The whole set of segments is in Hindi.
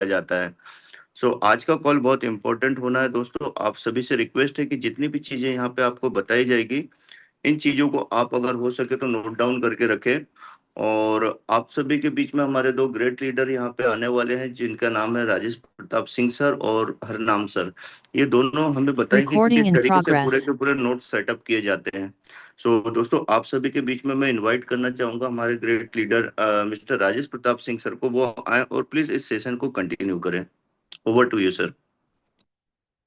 जाता है। सो आज का कॉल बहुत इंपॉर्टेंट होना है दोस्तों। आप सभी से रिक्वेस्ट है कि जितनी भी चीजें यहाँ पे आपको बताई जाएगी, इन चीजों को आप अगर हो सके तो नोट डाउन करके रखें। और आप सभी के बीच में हमारे दो ग्रेट लीडर यहाँ पे आने वाले हैं, जिनका नाम है राजेश प्रताप सिंह सर और हरनाम सर। ये दोनों हमें बताएंगे कि Recording किस in तरीके से पूरे progress. के पूरे नोट सेटअप किए जाते हैं। सो दोस्तों, आप सभी के बीच में मैं इनवाइट करना चाहूंगा हमारे great leader mister Rajesh Pratap Singh sir को। वो आए और प्लीज इस सेशन को कंटिन्यू करें। Over to you sir.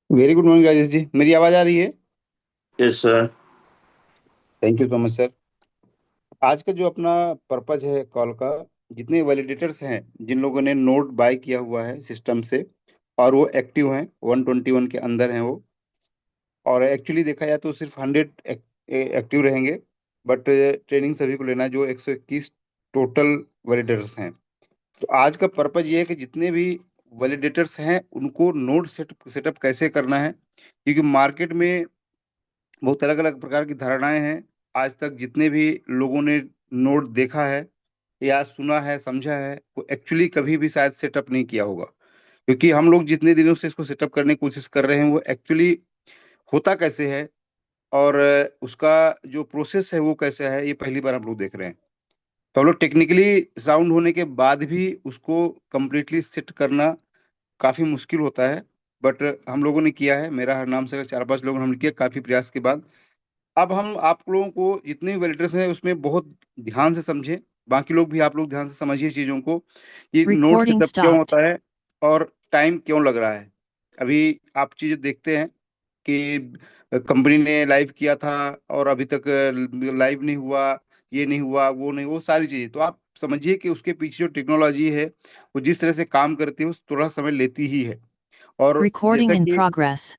Very good morning Rajesh ji, मेरी आवाज आ रही है? Yes sir. Thank you so much sir. आज का जो अपना पर्पज है कॉल का, जितने वैलिडेटर्स हैं जिन लोगों ने नोट बाय किया हुआ है सिस्टम से और वो एक्टिव हैं, 121 के अंदर हैं वो, और एक्चुअली देखा जाए तो सिर्फ 100 एक्टिव रहेंगे, बट ट्रेनिंग सभी को लेना है जो 121 टोटल वैलिडेटर्स हैं। तो आज का पर्पज ये है कि जितने भी वैलिडेटर्स हैं उनको नोट सेटअप कैसे करना है, क्योंकि मार्केट में बहुत अलग अलग प्रकार की धारणाएं हैं। आज तक जितने भी लोगों ने नोट देखा है या सुना है, समझा है, वो एक्चुअली कभी भी शायद सेटअप नहीं किया होगा, क्योंकि हम लोग जितने दिनों से इसको सेटअप करने की कोशिश कर रहे हैं वो एक्चुअली होता कैसे है और उसका जो प्रोसेस है वो कैसा है, ये पहली बार हम लोग देख रहे हैं। तो हम लोग टेक्निकली साउंड होने के बाद भी उसको कंप्लीटली सेट करना काफी मुश्किल होता है, बट हम लोगों ने किया है। मेरा हर नाम से 4-5 लोगों ने हमने किया काफी प्रयास के बाद। अब हम आप लोगों को जितने भी वैलिडेटर्स हैं उसमें बहुत ध्यान से समझें, बाकी लोग भी आप लोग ध्यान से समझिए चीजों को कि नोट Recording सेटअप क्यों stopped. होता है और टाइम क्यों लग रहा है। अभी आप चीजें देखते हैं कि कंपनी ने लाइव किया था और अभी तक लाइव नहीं हुआ, ये नहीं हुआ, वो नहीं, वो सारी चीजें तो आप समझिए कि उसके पीछे जो टेक्नोलॉजी है वो जिस तरह से काम करती है वो थोड़ा समय लेती ही है। और Recording in progress.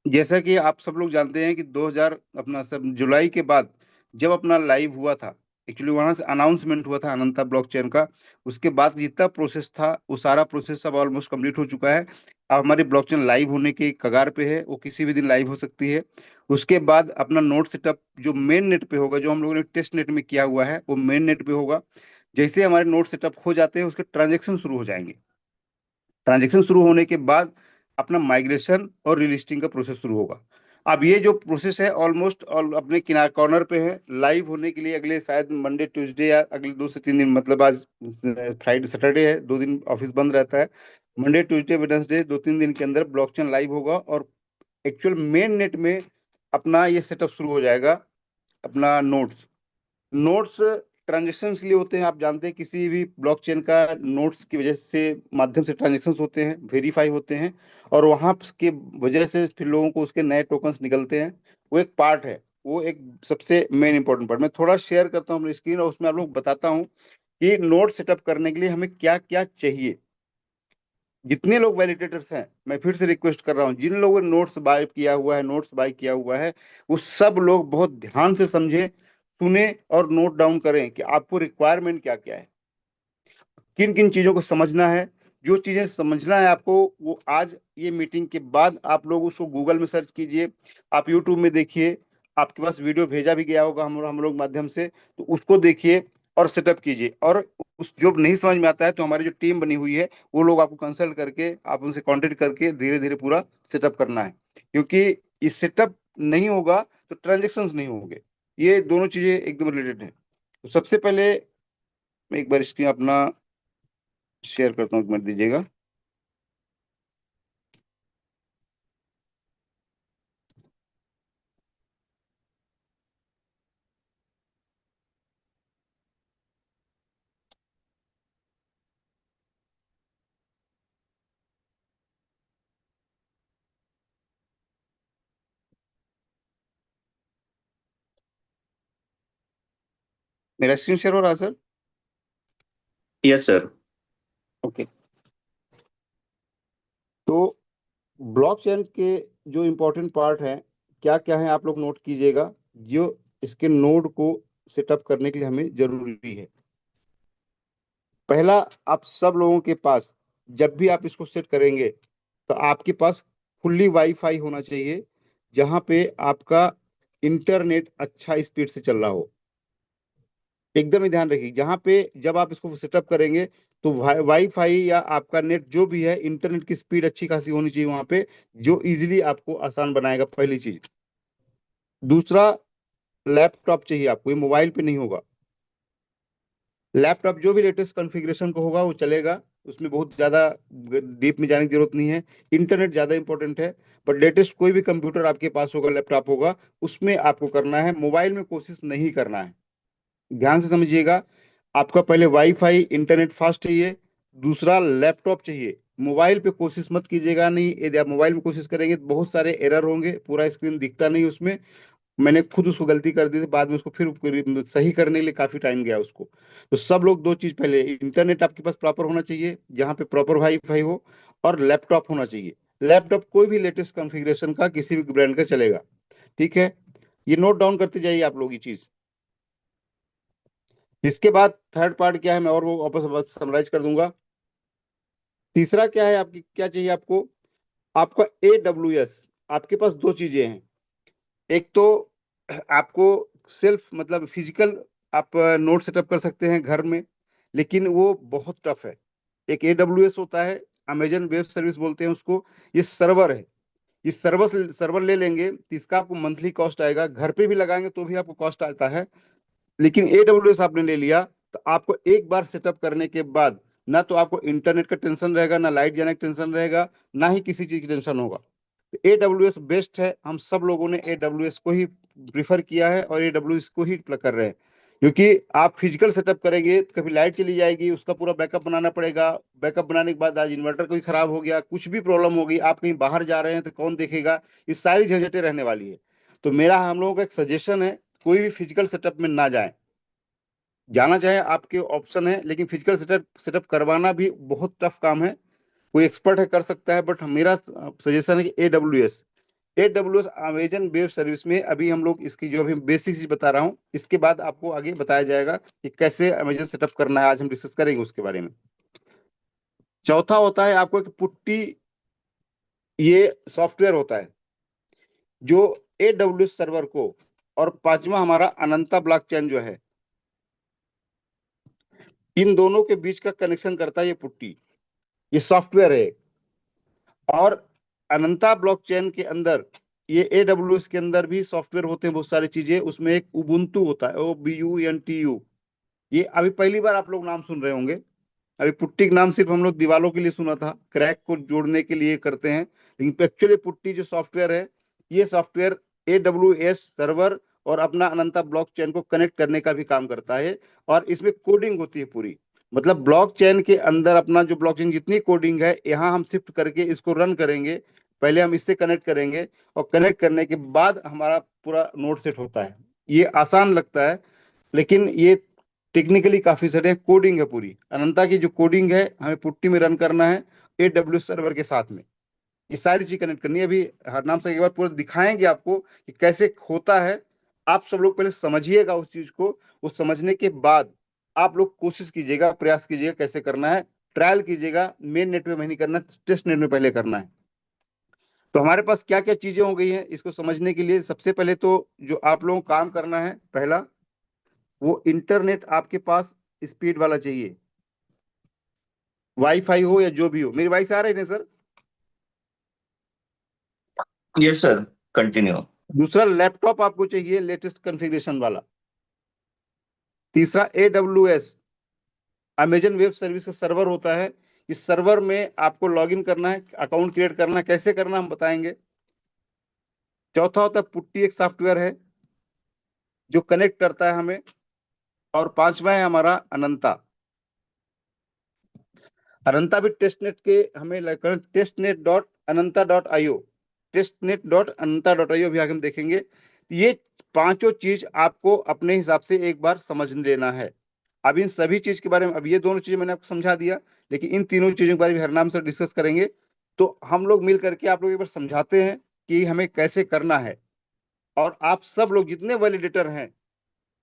जैसा कि आप सब लोग जानते हैं कि 2000 अपना सब जुलाई के बाद जब अपना लाइव हुआ था, एक्चुअली वहां से अनाउंसमेंट हुआ था अनंता ब्लॉकचेन का, उसके बाद जितना प्रोसेस था वो सारा प्रोसेस सब ऑलमोस्ट कंप्लीट हो चुका है। अब हमारी ब्लॉकचेन लाइव होने के कगार पे है, वो किसी भी दिन लाइव हो सकती है। उसके बाद अपना नोड सेटअप जो मेन नेट पे होगा, जो हम लोगों ने टेस्ट नेट में किया हुआ है वो मेन नेट पे होगा। जैसे हमारे नोड सेटअप हो जाते हैं उसके ट्रांजेक्शन शुरू हो जाएंगे। ट्रांजेक्शन शुरू होने के बाद अपना माइग्रेशन और रिलिस्टिंग का प्रोसेस शुरू होगा। अब ये जो प्रोसेस है ऑलमोस्ट अपने किनारे कॉर्नर पे है, लाइव होने के लिए अगले शायद मंडे ट्यूसडे या अगले 2 से 3 दिन, मतलब आज फ्राइडे सैटरडे है, 2 दिन ऑफिस बंद रहता है। मंडे ट्यूसडे वेडनेसडे 2-3 दिन के अंदर ब्लॉकचेन लाइव होगा और एक्चुअल मेन नेट में अपना ये सेटअप शुरू हो जाएगा। अपना नोट्स नोट्स ट्रांजेक्शन के लिए होते हैं, आप जानते हैं किसी भी ब्लॉकचेन का नोट्स की वजह से माध्यम से ट्रांजेक्शन होते हैं, वेरीफाई होते हैं, और वहां के वजह से फिर लोगों को उसके नए टोकन्स निकलते हैं। वो एक पार्ट है, वो एक सबसे मेन इंपॉर्टेंट पार्ट। मैं थोड़ा शेयर करता हूँ अपनी स्क्रीन और उसमें आप लोग बताता हूँ कि नोट सेटअप करने के लिए हमें क्या क्या चाहिए। जितने लोग वैलिडेटर्स हैं, मैं फिर से रिक्वेस्ट कर रहा हूँ, जिन लोगों ने नोट्स बाय किया हुआ है वो सब लोग बहुत ध्यान से समझें, सुने और नोट डाउन करें कि आपको रिक्वायरमेंट क्या क्या है, किन किन चीजों को समझना है। जो चीजें समझना है आपको, वो आज ये मीटिंग के बाद आप लोग उसको गूगल में सर्च कीजिए, आप यूट्यूब में देखिए, आपके पास वीडियो भेजा भी गया होगा हम लोग माध्यम से, तो उसको देखिए और सेटअप कीजिए। और उस जो नहीं समझ में आता है तो हमारी जो टीम बनी हुई है वो लोग आपको कंसल्ट करके, आप उनसे कांटेक्ट करके धीरे धीरे पूरा सेटअप करना है, क्योंकि ये सेटअप नहीं होगा तो ट्रांजेक्शन नहीं होंगे। ये दोनों चीजें एकदम रिलेटेड है। तो सबसे पहले मैं एक बार स्क्रीन अपना शेयर करता हूँ, 1 मिनट दीजिएगा। मेरा स्क्रीन शेयर हो रहा है सर? Yes sir. ओके। तो ब्लॉकचेन के जो इम्पोर्टेंट पार्ट हैं क्या क्या है आप लोग नोट कीजिएगा, जो इसके नोड को सेटअप करने के लिए हमें जरूरी है। पहला, आप सब लोगों के पास जब भी आप इसको सेट करेंगे तो आपके पास फुल्ली वाईफाई होना चाहिए, जहां पे आपका इंटरनेट अच्छा स्पीड से चल रहा हो। एकदम ही ध्यान रखिए, जहां पे जब आप इसको सेटअप करेंगे तो वाईफाई या आपका नेट जो भी है, इंटरनेट की स्पीड अच्छी खासी होनी चाहिए वहां पे, जो इजीली आपको आसान बनाएगा, पहली चीज। दूसरा, लैपटॉप चाहिए आपको, ये मोबाइल पे नहीं होगा। लैपटॉप जो भी लेटेस्ट कॉन्फ़िगरेशन का होगा वो चलेगा, उसमें बहुत ज्यादा डीप में जाने की जरूरत नहीं है। इंटरनेट ज्यादा इंपॉर्टेंट है। बट लेटेस्ट कोई भी कंप्यूटर आपके पास होगा, लैपटॉप होगा, उसमें आपको करना है, मोबाइल में कोशिश नहीं करना है। ध्यान से समझिएगा। आपका पहले वाईफाई इंटरनेट फास्ट चाहिए। दूसरा, लैपटॉप चाहिए। मोबाइल पे कोशिश मत कीजिएगा, नहीं, यदि आप मोबाइल में कोशिश करेंगे तो बहुत सारे एरर होंगे, पूरा स्क्रीन दिखता नहीं उसमें। मैंने खुद उसको गलती कर दी थी, बाद में उसको फिर सही करने के लिए काफी टाइम गया उसको। तो सब लोग दो चीज, पहले इंटरनेट आपके पास प्रॉपर होना चाहिए, जहाँ पे प्रॉपर वाईफाई हो, और लैपटॉप होना चाहिए। लैपटॉप कोई भी लेटेस्ट कॉन्फ़िगरेशन का, किसी भी ब्रांड का चलेगा। ठीक है, ये नोट डाउन करते जाइए आप लोग ये चीज। इसके बाद थर्ड पार्ट क्या है, मैं और वो वापस समराइज कर दूंगा। तीसरा क्या है, आपकी क्या चाहिए आपको? आपका AWS। आपके पास दो चीजें हैं। एक तो आपको सेल्फ, मतलब फिजिकल, आप नोट सेटअप कर सकते हैं घर में, लेकिन वो बहुत टफ है। एक AWS होता है, अमेजन वेब सर्विस बोलते हैं उसको। ये सर्वर है। ये सर्वर सर्वर ले लेंगे तो इसका आपको मंथली कॉस्ट आएगा, घर पे भी लगाएंगे तो भी आपको कॉस्ट आता है। लेकिन AWS आपने ले लिया, तो आपको एक बार सेटअप करने के बाद ना तो आपको इंटरनेट का टेंशन रहेगा, ना लाइट जाने का टेंशन रहेगा, ना ही किसी चीज की टेंशन होगा। तो AWS बेस्ट है। हम सब लोगों ने AWS को ही प्रिफर किया है और AWS को ही प्लग कर रहे हैं। क्योंकि आप फिजिकल सेटअप करेंगे तो कभी लाइट चली जाएगी, उसका पूरा बैकअप बनाना पड़ेगा। बैकअप बनाने के बाद आज इन्वर्टर कोई खराब हो गया, कुछ भी प्रॉब्लम हो गई, आप कहीं बाहर जा रहे हैं तो कौन देखेगा? ये सारी झंझटें रहने वाली है। तो मेरा हम लोगों का एक सजेशन है, कोई भी फिजिकल सेटअप में ना जाए। जाना चाहे आपके ऑप्शन है, लेकिन फिजिकल सेटअप सेटअप करवाना भी बहुत टफ काम है। कोई एक्सपर्ट है कर सकता है, बट मेरा सजेशन है कि AWS अमेजन वेब सर्विस में अभी हम लोग इसकी जो अभी बेसिक चीज बता रहा हूँ, इसके बाद आपको आगे बताया जाएगा कि कैसे अमेजन सेटअप करना है, आज हम डिस्कस करेंगे उसके बारे में। चौथा होता है आपको एक पुट्टी, ये सॉफ्टवेयर होता है जो AWS सर्वर को, और पांचवा हमारा अनंता ब्लॉकचेन जो है, इन दोनों के बीच का कनेक्शन करता है ये पुट्टी। ये सॉफ्टवेयर है। और अनंता ब्लॉकचेन के अंदर, ये AWS के अंदर भी सॉफ्टवेयर होते हैं बहुत सारी चीजें, उसमें एक उबुंटू होता है, OBUNTU। ये अभी पहली बार आप लोग नाम सुन रहे होंगे। अभी पुट्टी का नाम सिर्फ हम लोग दीवालों के लिए सुना था, क्रैक को जोड़ने के लिए करते हैं, लेकिन एक्चुअली पुट्टी जो सॉफ्टवेयर है, ये सॉफ्टवेयर AWS सर्वर और अपना अनंता ब्लॉकचेन को कनेक्ट करने का भी काम करता है। और इसमें कोडिंग होती है पूरी, मतलब ब्लॉकचेन के अंदर अपना जो ब्लॉकचेन जितनी कोडिंग है, यहाँ हम शिफ्ट करके इसको रन करेंगे। पहले हम इससे कनेक्ट करेंगे, और कनेक्ट करने के बाद हमारा पूरा नोड सेट होता है। ये आसान लगता है, लेकिन ये टेक्निकली काफी सारे कोडिंग है पूरी। अनंता की जो कोडिंग है, हमें पुट्टी में रन करना है AWS सर्वर के साथ में। ये सारी चीज कनेक्ट करनी है। अभी हरनाम से एक बार पूरा दिखाएंगे आपको कि कैसे होता है। आप सब लोग पहले समझिएगा उस चीज को। उस समझने के बाद आप लोग कोशिश कीजिएगा, प्रयास कीजिएगा कैसे करना है। ट्रायल कीजिएगा, मेन नेट में नहीं करना, टेस्ट नेट में पहले करना है। तो हमारे पास क्या क्या चीजें हो गई हैं इसको समझने के लिए। सबसे पहले तो जो आप लोगों को काम करना है, पहला, वो इंटरनेट आपके पास स्पीड वाला चाहिए, वाईफाई हो या जो भी हो। मेरी वॉइस आ रही है ना सर? Yes sir, continue. दूसरा, लैपटॉप आपको चाहिए लेटेस्ट कॉन्फ़िगरेशन वाला। तीसरा, AWS अमेजन वेब सर्विस का सर्वर होता है। इस सर्वर में आपको लॉगिन करना है, अकाउंट क्रिएट करना है, कैसे करना हम बताएंगे। चौथा होता है पुट्टी, एक सॉफ्टवेयर है जो कनेक्ट करता है हमें। और पांचवा है हमारा अनंता। अनंता भी टेस्टनेट के हमें testnet.ananta.io, testnet.ananta.io भी आगे हम देखेंगे। ये पांचों चीज आपको अपने हिसाब से एक बार समझ लेना है। अब इन सभी चीज के बारे में, अब ये दोनों चीजें मैंने आपको समझा दिया, लेकिन इन तीनों चीजों के बारे में हरनाम से डिस्कस करेंगे। तो हम लोग मिल करके आप लोग एक बार समझाते हैं कि हमें कैसे करना है। और आप सब लोग जितने वैलिडेटर हैं,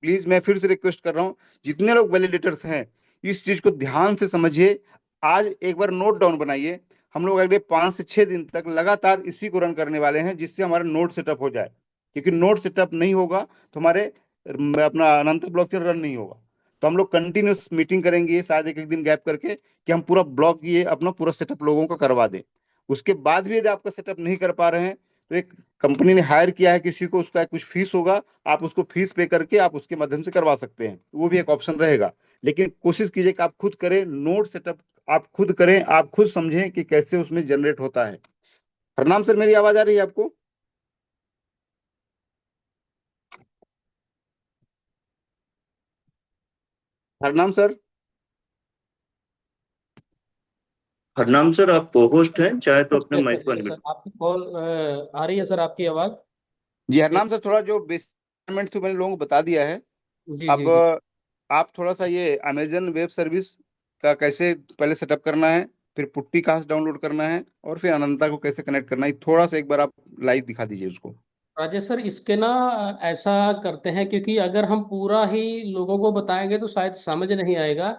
प्लीज मैं फिर से रिक्वेस्ट कर रहा हूं, जितने लोग वैलिडेटर्स हैं, इस चीज को ध्यान से समझिए। आज एक बार नोट डाउन बनाइए। हम लोग अगले 5 से 6 दिन तक लगातार इसी को रन करने वाले हैं, जिससे हमारा नोट सेटअप हो जाए। क्योंकि नोट सेटअप नहीं होगा तो हमारे अपना अनंत ब्लॉकचेन रन नहीं होगा। तो हम लोग कंटिन्यूस मीटिंग करेंगे, शायद एक एक दिन गैप करके, कि हम पूरा ब्लॉग ये अपना पूरा सेटअप लोगों का करवा दें। उसके बाद भी यदि आपका सेटअप नहीं कर पा रहे हैं, तो एक कंपनी ने हायर किया है किसी को, उसका कुछ फीस होगा, आप उसको फीस पे करके आप उसके माध्यम से करवा सकते हैं, वो भी एक ऑप्शन रहेगा। लेकिन कोशिश कीजिए कि आप खुद करें, नोट सेटअप आप खुद करें, आप खुद समझें कि कैसे उसमें जनरेट होता है। हरनाम सर, मेरी आवाज आ रही है आपको? हरनाम सर? हरनाम सर, आप को होस्ट हैं, चाहे तो अपने यस माइक सर, को यस अनम्यूट। सर, आपकी कॉल आ रही है सर, आपकी आवाज। जी हरनाम सर, थोड़ा जो बेसिक तो मैंने लोगों को बता दिया है। जी अब जी जी। आप थोड़ा सा ये अमेजन वेब सर्विस का कैसे पहले सेटअप करना है, फिर पुट्टी कहाँ से डाउनलोड करना है, और फिर अनंता को कैसे कनेक्ट करना है, थोड़ा सा एक बार आप लाइव दिखा दीजिए उसको। राजेश सर, इसके ना ऐसा करते हैं, क्योंकि अगर हम पूरा ही लोगों को बताएंगे तो शायद समझ नहीं आएगा।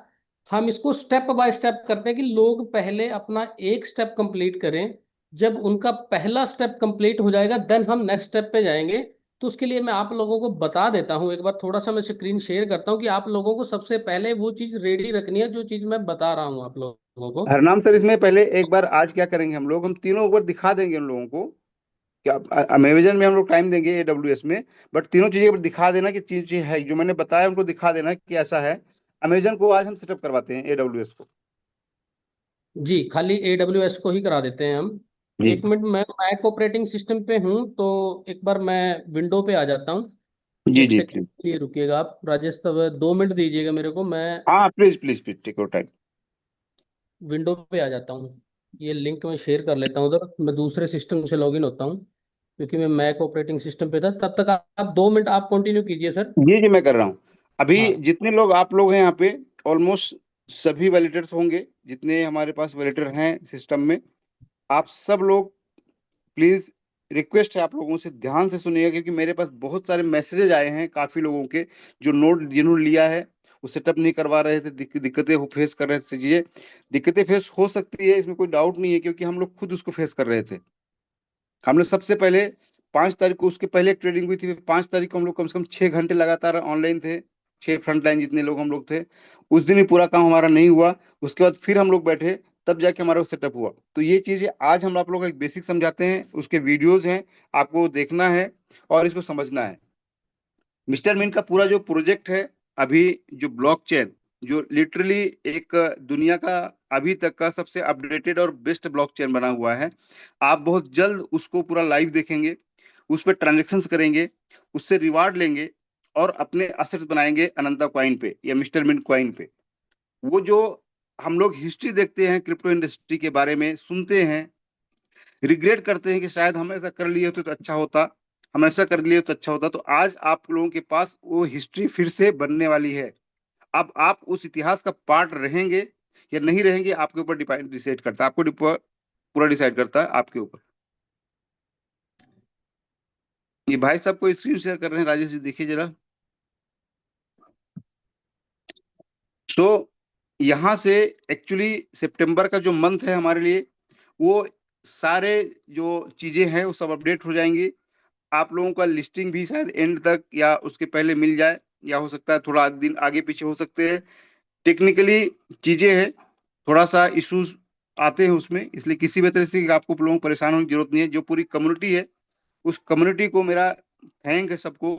हम इसको स्टेप बाय स्टेप करते हैं कि लोग पहले अपना एक स्टेप कंप्लीट करें। जब उनका पहला स्टेप कंप्लीट हो जाएगा देन हम नेक्स्ट स्टेप पे जाएंगे। तो उसके लिए मैं आप लोगों को बता देता हूँ, एक बार थोड़ा सा मैं स्क्रीन शेयर करता हूँ कि आप लोगों को सबसे पहले वो चीज़ रेडी रखनी है जो चीज़ मैं बता रहा हूँ आप लोगों को। हरनाम सर, इसमें पहले एक बार आज क्या करेंगे, हम तीनों एक बार दिखा देंगे उन लोगों को कि अमेजन में हम लोग टाइम देंगे, AWS में, बट तीनों चीजें एक बार दिखा देना कि चीज चीज है जो मैंने बताया, उनको दिखा देना कि ऐसा है। अमेजन को आज हम सेटअप करवाते हैं, AWS को। जी, खाली AWS को ही करा देते हैं हम। जी एक मिनट, मैं मैक ऑपरेटिंग सिस्टम पे हूँ तो एक बार मैं विंडो पे आ जाता हूँ। जी एक जी सेकंड प्लीज। के लिए रुकिएगा आप राजेश, तब 2 मिनट दीजिएगा मेरे को, मैं हाँ please please please, take your time. Window पे आ जाता हूँ। ये लिंक मैं शेयर कर लेता हूँ उधर, मैं दूसरे सिस्टम से लॉगिन होता हूँ क्योंकि मैं मैक ऑपरेटिंग सिस्टम पे था। तब तक आप 2 मिनट आप कंटिन्यू कीजिए सर। जी जी, मैं कर रहा हूँ। अभी हाँ जितने लोग आप लोग हैं यहाँ पे, ऑलमोस्ट सभी वैलिडेटर्स होंगे, जितने हमारे पास वैलिडेटर हैं सिस्टम में। आप सब लोग प्लीज, रिक्वेस्ट है आप लोगों से, ध्यान से सुनिएगा, क्योंकि मेरे पास बहुत सारे मैसेजेस आए हैं काफी लोगों के, जो नोट जिन्होंने लिया है वो सेटअप नहीं करवा रहे थे, दिक्कतें फेस कर रहे थे। चीजें दिक्कतें फेस हो सकती है, इसमें कोई डाउट नहीं है, क्योंकि हम लोग खुद उसको फेस कर रहे थे। हमने सबसे पहले 5 तारीख को, उसके पहले एक ट्रेडिंग हुई थी, 5 तारीख को हम लोग कम से कम 6 घंटे लगातार ऑनलाइन थे। 6 फ्रंट लाइन जितने लोग हम लोग थे, उस दिन ही पूरा काम हमारा नहीं हुआ। उसके बाद फिर हम लोग बैठे, तब जाके हमारा सेटअप हुआ। तो ये चीजें आज हम आप लोगों को एक बेसिक समझाते हैं, उसके वीडियोज हैं, आपको देखना है और इसको समझना है। मिस्टर मिन का पूरा जो प्रोजेक्ट है अभी, जो ब्लॉकचेन, जो लिटरली एक दुनिया का अभी तक का सबसे अपडेटेड और बेस्ट ब्लॉकचेन बना हुआ है। आप बहुत जल्द उसको पूरा लाइव देखेंगे, उस पर ट्रांजेक्शन्स करेंगे, उससे रिवार्ड लेंगे, और अपने असेट्स बनाएंगे अनंता कॉइन पे या मिस्टर मिन कॉइन पे। वो जो हम लोग हिस्ट्री देखते हैं क्रिप्टो इंडस्ट्री के बारे में, सुनते हैं, रिग्रेट करते हैं कि शायद हम ऐसा कर लिए होते तो अच्छा होता, हम ऐसा कर लिए तो अच्छा होता, तो आज आप लोगों के पास वो हिस्ट्री फिर से बनने वाली है। अब आप उस इतिहास का पार्ट रहेंगे या नहीं रहेंगे, आपके ऊपर डिसाइड करता है, पूरा डिसाइड करता है आपके ऊपर। ये भाई साहब को स्क्रीन शेयर कर रहे हैं, राजेश जी देखिए जरा। सो यहाँ से एक्चुअली सितंबर का जो मंथ है हमारे लिए, वो सारे जो चीजें हैं वो सब अपडेट हो जाएंगी। आप लोगों का लिस्टिंग भी शायद एंड तक या उसके पहले मिल जाए, या हो सकता है थोड़ा दिन आगे पीछे हो सकते हैं। टेक्निकली चीजें हैं, थोड़ा सा इश्यूज आते हैं उसमें, इसलिए किसी भी तरह से आपको लोगों को परेशान होने की जरूरत नहीं है। जो पूरी कम्युनिटी है, उस कम्युनिटी को मेरा थैंक है सबको,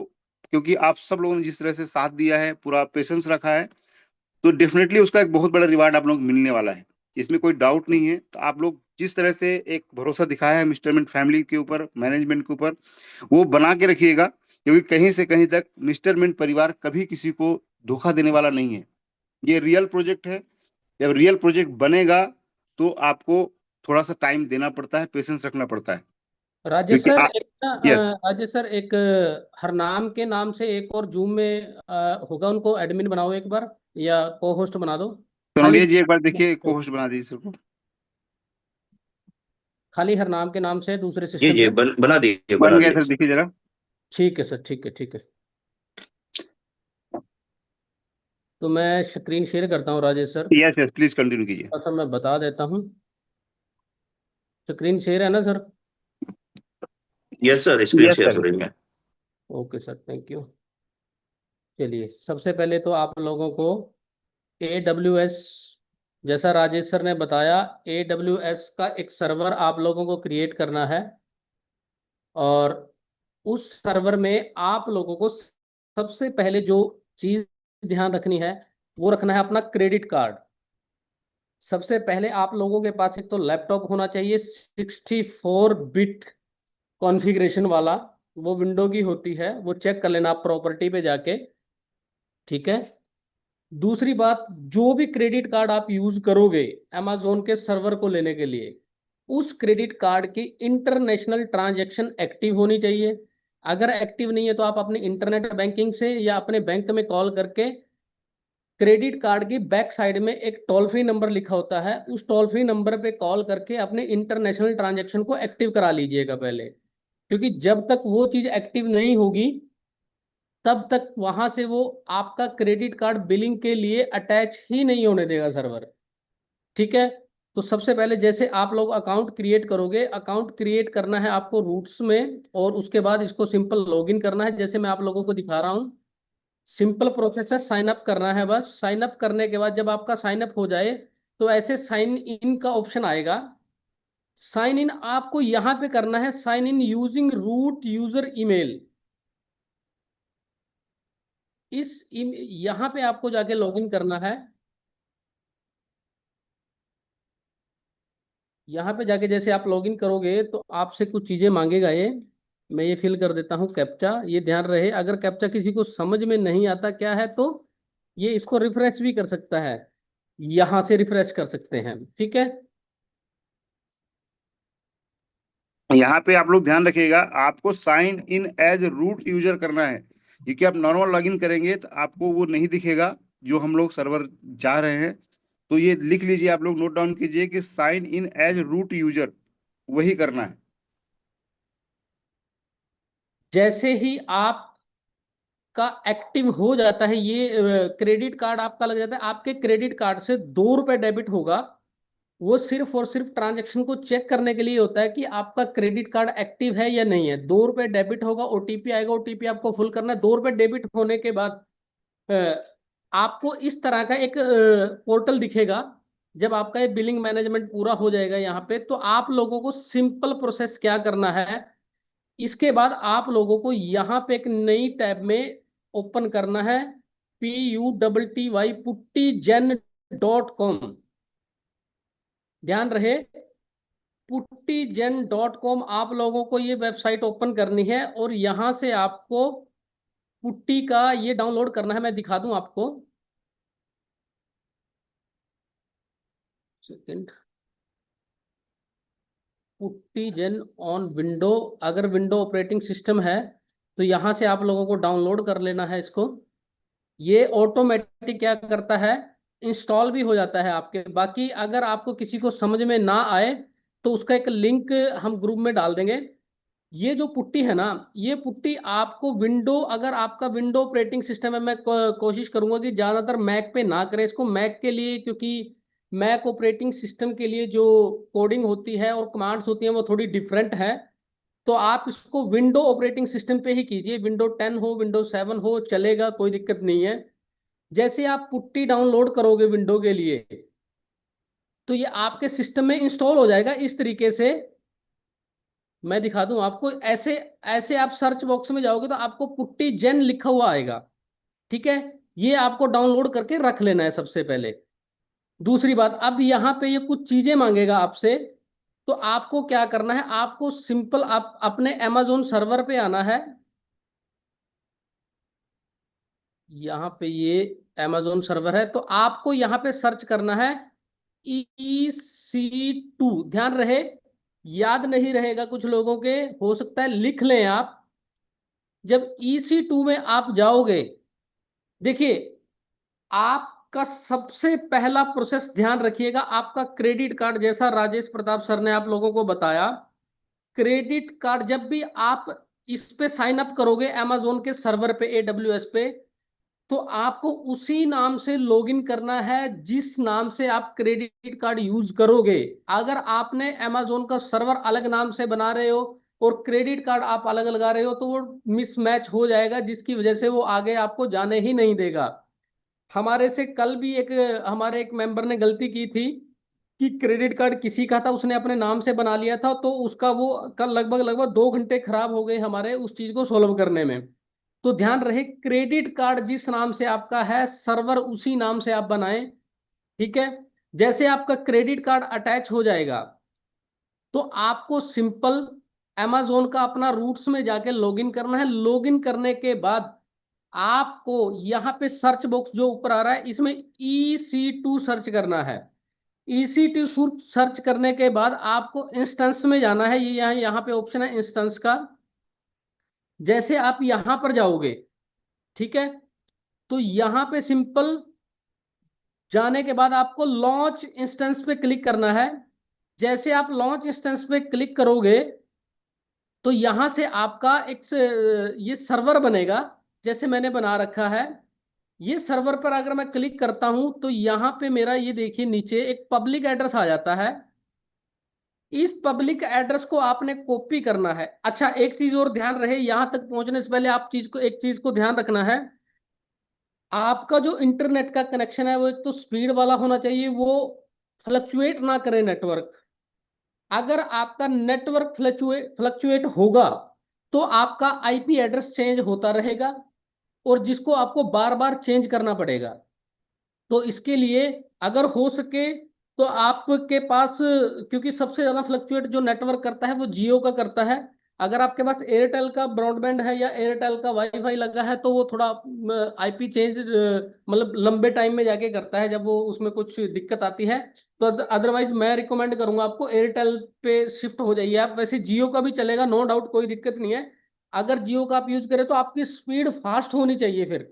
क्योंकि आप सब लोगों ने जिस तरह से साथ दिया है, पूरा पेशेंस रखा है, तो डेफिनेटली उसका एक बहुत बड़ा रिवार्ड आप लोग मिलने वाला है, इसमें कोई डाउट नहीं है। तो आप लोग जिस तरह से एक भरोसा दिखाया है मिस्टरमेंट फैमिली के ऊपर, मैनेजमेंट के ऊपर, वो बना के रखिएगा, क्योंकि कहीं से कहीं तक मिस्टरमेंट परिवार कभी किसी को धोखा देने वाला नहीं है। ये रियल प्रोजेक्ट है। जब रियल प्रोजेक्ट बनेगा तो आपको थोड़ा सा टाइम देना पड़ता है, पेशेंस रखना पड़ता है, राजेश क्योंकि सर, आप। एक ना यस। राजेश सर, एक हरनाम के नाम से एक और जूम में होगा, उनको एडमिन बनाओ एक बार, या को होस्ट बना दो। खाली सोनलिया जी एक बार देखिए, को होस्ट बना दीजिए सबको। खाली हरनाम के नाम से दूसरे जी सिस्टम जी, पे। बना दिए, बन बना गया दिए। सर, देखिए जरा। ठीक है सर, ठीक है ठीक है। तो मैं स्क्रीन शेयर करता हूँ Rajesh sir. Yes yes, please continue कीजिए। थोड़ा सा मैं बता देता हूँ। स्क्रीन शेयर है ना sir? Yes sir, screen yes share sir. हो रही है। Okay sir, thank you. चलिए, सबसे पहले तो आप लोगों को AWS, जैसा राजेश सर ने बताया, AWS का एक सर्वर आप लोगों को क्रिएट करना है। और उस सर्वर में आप लोगों को सबसे पहले जो चीज ध्यान रखनी है, वो रखना है अपना क्रेडिट कार्ड। सबसे पहले आप लोगों के पास एक तो लैपटॉप होना चाहिए 64 बिट कॉन्फ़िगरेशन वाला, वो विंडो की होती है, वो चेक कर लेना आप प्रॉपर्टी पे जाके, ठीक है। दूसरी बात, जो भी क्रेडिट कार्ड आप यूज करोगे अमेजोन के सर्वर को लेने के लिए, उस क्रेडिट कार्ड की इंटरनेशनल ट्रांजैक्शन एक्टिव होनी चाहिए। अगर एक्टिव नहीं है तो आप अपने इंटरनेट बैंकिंग से या अपने बैंक में कॉल करके, क्रेडिट कार्ड की बैक साइड में एक टोल फ्री नंबर लिखा होता है, उस टोल फ्री नंबर पे कॉल करके अपने इंटरनेशनल ट्रांजैक्शन को एक्टिव करा लीजिएगा पहले। क्योंकि जब तक वो चीज एक्टिव नहीं होगी तब तक वहां से वो आपका क्रेडिट कार्ड बिलिंग के लिए अटैच ही नहीं होने देगा सर्वर, ठीक है। तो सबसे पहले जैसे आप लोग अकाउंट क्रिएट करोगे, अकाउंट क्रिएट करना है आपको रूट्स में, और उसके बाद इसको सिंपल लॉगिन करना है, जैसे मैं आप लोगों को दिखा रहा हूँ। सिंपल प्रोसेस है, साइन अप करना है बस। साइन अप करने के बाद जब आपका साइन अप हो जाए तो ऐसे साइन इन का ऑप्शन आएगा। साइन इन आपको यहां पे करना है, sign in using root user email. यहां पे आपको जाके लॉगिन करना है। यहाँ पे जाके जैसे आप लॉगिन करोगे तो आपसे कुछ चीजें मांगेगा ये। मैं ये फिल कर देता हूँ कैप्चा। ये ध्यान रहे, अगर कैप्चा किसी को समझ में नहीं आता क्या है तो ये इसको रिफ्रेश भी कर सकता है, यहाँ से रिफ्रेश कर सकते हैं, ठीक है। यहाँ पे आप लोग ध्यान रखिएगा, आपको sign in as root user करना है, क्योंकि आप नॉर्मल लॉगिन करेंगे तो आपको वो नहीं दिखेगा जो हम लोग सर्वर चाह रहे हैं। तो ये लिख लीजिए, आप लोग नोट डाउन कीजिए कि sign in as root user वही करना है। जैसे ही आप का एक्टिव हो जाता है ये क्रेडिट कार्ड आपका लग जाता है, आपके क्रेडिट कार्ड से 2 रुपए डेबिट होगा। वो सिर्फ और सिर्फ ट्रांजैक्शन को चेक करने के लिए होता है कि आपका क्रेडिट कार्ड एक्टिव है या नहीं है। 2 रुपए डेबिट होगा, ओटीपी आएगा, ओटीपी आपको फुल करना है। 2 रुपए डेबिट होने के बाद आपको इस तरह का एक पोर्टल दिखेगा। जब आपका ये बिलिंग मैनेजमेंट पूरा हो जाएगा यहाँ पे, तो आप लोगों को सिंपल प्रोसेस क्या करना है, इसके बाद आप लोगों को यहाँ पे एक नई टैब में ओपन करना है, PUTTY PuttyGen.com। ध्यान रहे, PuttyGen.com आप लोगों को ये वेबसाइट ओपन करनी है और यहां से आपको पुट्टी का ये डाउनलोड करना है। मैं दिखा दूं आपको, second. PuTTYgen on window, अगर विंडो ऑपरेटिंग सिस्टम है तो यहां से आप लोगों को डाउनलोड कर लेना है इसको। ये ऑटोमेटिक क्या करता है, इंस्टॉल भी हो जाता है आपके। बाकी अगर आपको किसी को समझ में ना आए तो उसका एक लिंक हम ग्रुप में डाल देंगे। ये जो पुट्टी है ना, ये पुट्टी आपको विंडो, अगर आपका विंडो ऑपरेटिंग सिस्टम है, मैं कोशिश करूंगा कि ज्यादातर मैक पे ना करें इसको। मैक के लिए, क्योंकि मैक ऑपरेटिंग सिस्टम के लिए जो कोडिंग होती है और कमांड्स होती हैं वो थोड़ी डिफरेंट है। तो आप इसको विंडो ऑपरेटिंग सिस्टम पे ही कीजिए, विंडो 10 हो, विंडो 7 हो, चलेगा, कोई दिक्कत नहीं है। जैसे आप पुट्टी डाउनलोड करोगे विंडो के लिए तो ये आपके सिस्टम में इंस्टॉल हो जाएगा इस तरीके से। मैं दिखा दूं आपको, ऐसे ऐसे आप सर्च बॉक्स में जाओगे तो आपको पुट्टी जेन लिखा हुआ आएगा, ठीक है। ये आपको डाउनलोड करके रख लेना है सबसे पहले। दूसरी बात, अब यहाँ पे ये कुछ चीजें मांगेगा आपसे, तो आपको क्या करना है, आपको सिंपल आप अपने अमेजोन सर्वर पे आना है। यहाँ पे ये अमेजोन सर्वर है, तो आपको यहाँ पे सर्च करना है EC2। ध्यान रहे, याद नहीं रहेगा कुछ लोगों के, हो सकता है लिख लें आप। जब EC2 में आप जाओगे, देखिए आपका सबसे पहला प्रोसेस ध्यान रखिएगा, आपका क्रेडिट कार्ड, जैसा राजेश प्रताप सर ने आप लोगों को बताया, क्रेडिट कार्ड जब भी आप इस पे साइन अप करोगे अमेजोन के सर्वर पे, AWS पे, तो आपको उसी नाम से लॉगिन करना है जिस नाम से आप क्रेडिट कार्ड यूज करोगे। अगर आपने अमेजोन का सर्वर अलग नाम से बना रहे हो और क्रेडिट कार्ड आप अलग लगा रहे हो, तो वो मिसमैच हो जाएगा, जिसकी वजह से वो आगे आपको जाने ही नहीं देगा। हमारे से कल भी हमारे एक मेंबर ने गलती की थी कि क्रेडिट कार्ड किसी का था, उसने अपने नाम से बना लिया था, तो उसका वो कल लगभग लगभग 2 घंटे खराब हो गए हमारे उस चीज को सोल्व करने में। तो ध्यान रहे, क्रेडिट कार्ड जिस नाम से आपका है, सर्वर उसी नाम से आप बनाएं। ठीक है। जैसे आपका क्रेडिट कार्ड अटैच हो जाएगा, तो आपको सिंपल amazon का अपना रूट्स में जाके लॉगिन करना है। लॉगिन करने के बाद आपको यहाँ पे सर्च बॉक्स जो ऊपर आ रहा है, इसमें EC2 सर्च करना है। EC2 सर्च करने के बाद आपको इंस्टेंस में जाना है। ये यहाँ पे ऑप्शन है इंस्टेंस का। जैसे आप यहाँ पर जाओगे, ठीक है, तो यहाँ पे सिंपल जाने के बाद आपको लॉन्च इंस्टेंस पे क्लिक करना है। जैसे आप लॉन्च इंस्टेंस पे क्लिक करोगे, तो यहां से आपका एक ये सर्वर बनेगा, जैसे मैंने बना रखा है। ये सर्वर पर अगर मैं क्लिक करता हूं, तो यहाँ पे मेरा ये देखिए नीचे एक पब्लिक एड्रेस आ जाता है। इस पब्लिक एड्रेस को आपने कॉपी करना है। अच्छा, एक चीज और ध्यान रहे, यहां तक पहुंचने से पहले एक चीज को ध्यान रखना है। आपका जो इंटरनेट का कनेक्शन है, वो एक तो स्पीड वाला होना चाहिए, वो फ्लक्चुएट ना करे नेटवर्क। अगर आपका नेटवर्क फ्लक्चुएट होगा, तो आपका आईपी एड्रेस चेंज होता रहेगा, और जिसको आपको बार बार चेंज करना पड़ेगा। तो इसके लिए अगर हो सके तो आपके पास, क्योंकि सबसे ज्यादा फ्लक्चुएट जो नेटवर्क करता है वो जियो का करता है। अगर आपके पास एयरटेल का ब्रॉडबैंड है या एयरटेल का वाईफाई लगा है, तो वो थोड़ा आईपी चेंज मतलब लंबे टाइम में जाके करता है, जब वो उसमें कुछ दिक्कत आती है। तो अदरवाइज मैं रिकमेंड करूंगा आपको एयरटेल पे शिफ्ट हो जाइए आप। वैसे जियो का भी चलेगा, नो डाउट, कोई दिक्कत नहीं है। अगर जियो का आप यूज करें तो आपकी स्पीड फास्ट होनी चाहिए फिर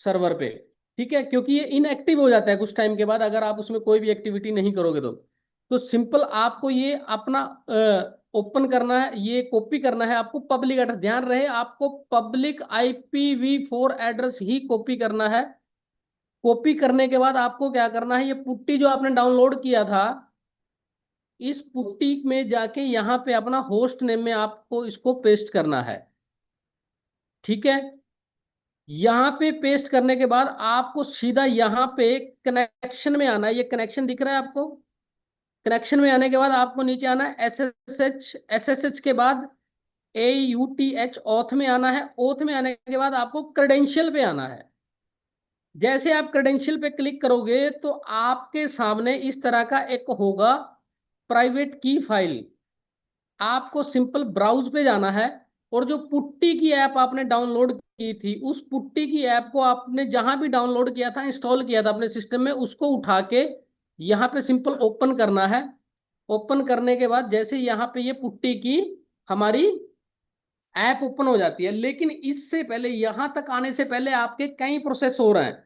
सर्वर पे। ठीक है, क्योंकि ये इनएक्टिव हो जाता है कुछ टाइम के बाद, अगर आप उसमें कोई भी एक्टिविटी नहीं करोगे तो सिंपल आपको ये अपना ओपन करना है, ये कॉपी करना है आपको पब्लिक एड्रेस। ध्यान रहे, आपको पब्लिक IPv4 एड्रेस ही कॉपी करना है। कॉपी करने के बाद आपको क्या करना है, ये पुट्टी जो आपने डाउनलोड किया था, इस पुट्टी में जाके यहाँ पे अपना होस्ट नेम में आपको इसको पेस्ट करना है। ठीक है। यहाँ पे पेस्ट करने के बाद आपको सीधा यहाँ पे कनेक्शन में आना है। ये कनेक्शन दिख रहा है आपको। कनेक्शन में आने के बाद आपको नीचे आना है SSH के बाद AUTH ऑथ में आना है। ऑथ में आने के बाद आपको क्रेडेंशियल पे आना है। जैसे आप क्रेडेंशियल पे क्लिक करोगे, तो आपके सामने इस तरह का एक होगा प्राइवेट की फाइल। आपको सिंपल ब्राउज पे जाना है, और जो पुट्टी की ऐप आपने डाउनलोड की थी, उस पुट्टी की ऐप को आपने जहां भी डाउनलोड किया था, इंस्टॉल किया था अपने सिस्टम में, उसको उठा के यहाँ पे सिंपल ओपन करना है। ओपन करने के बाद जैसे यहाँ पे ये पुट्टी की हमारी ऐप ओपन हो जाती है। लेकिन इससे पहले, यहाँ तक आने से पहले आपके कई प्रोसेस हो रहे हैं।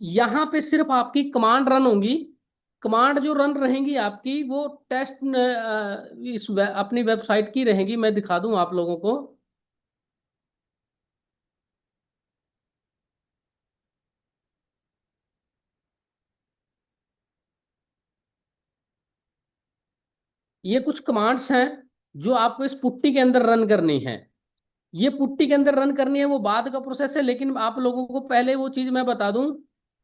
यहाँ पे सिर्फ आपकी कमांड रन होंगी। कमांड जो रन रहेंगी आपकी, वो टेस्ट अपनी वेबसाइट की रहेंगी। मैं दिखा दूं आप लोगों को। ये कुछ कमांड्स हैं जो आपको इस पुट्टी के अंदर रन करनी है। ये पुट्टी के अंदर रन करनी है, वो बाद का प्रोसेस है। लेकिन आप लोगों को पहले वो चीज मैं बता दूं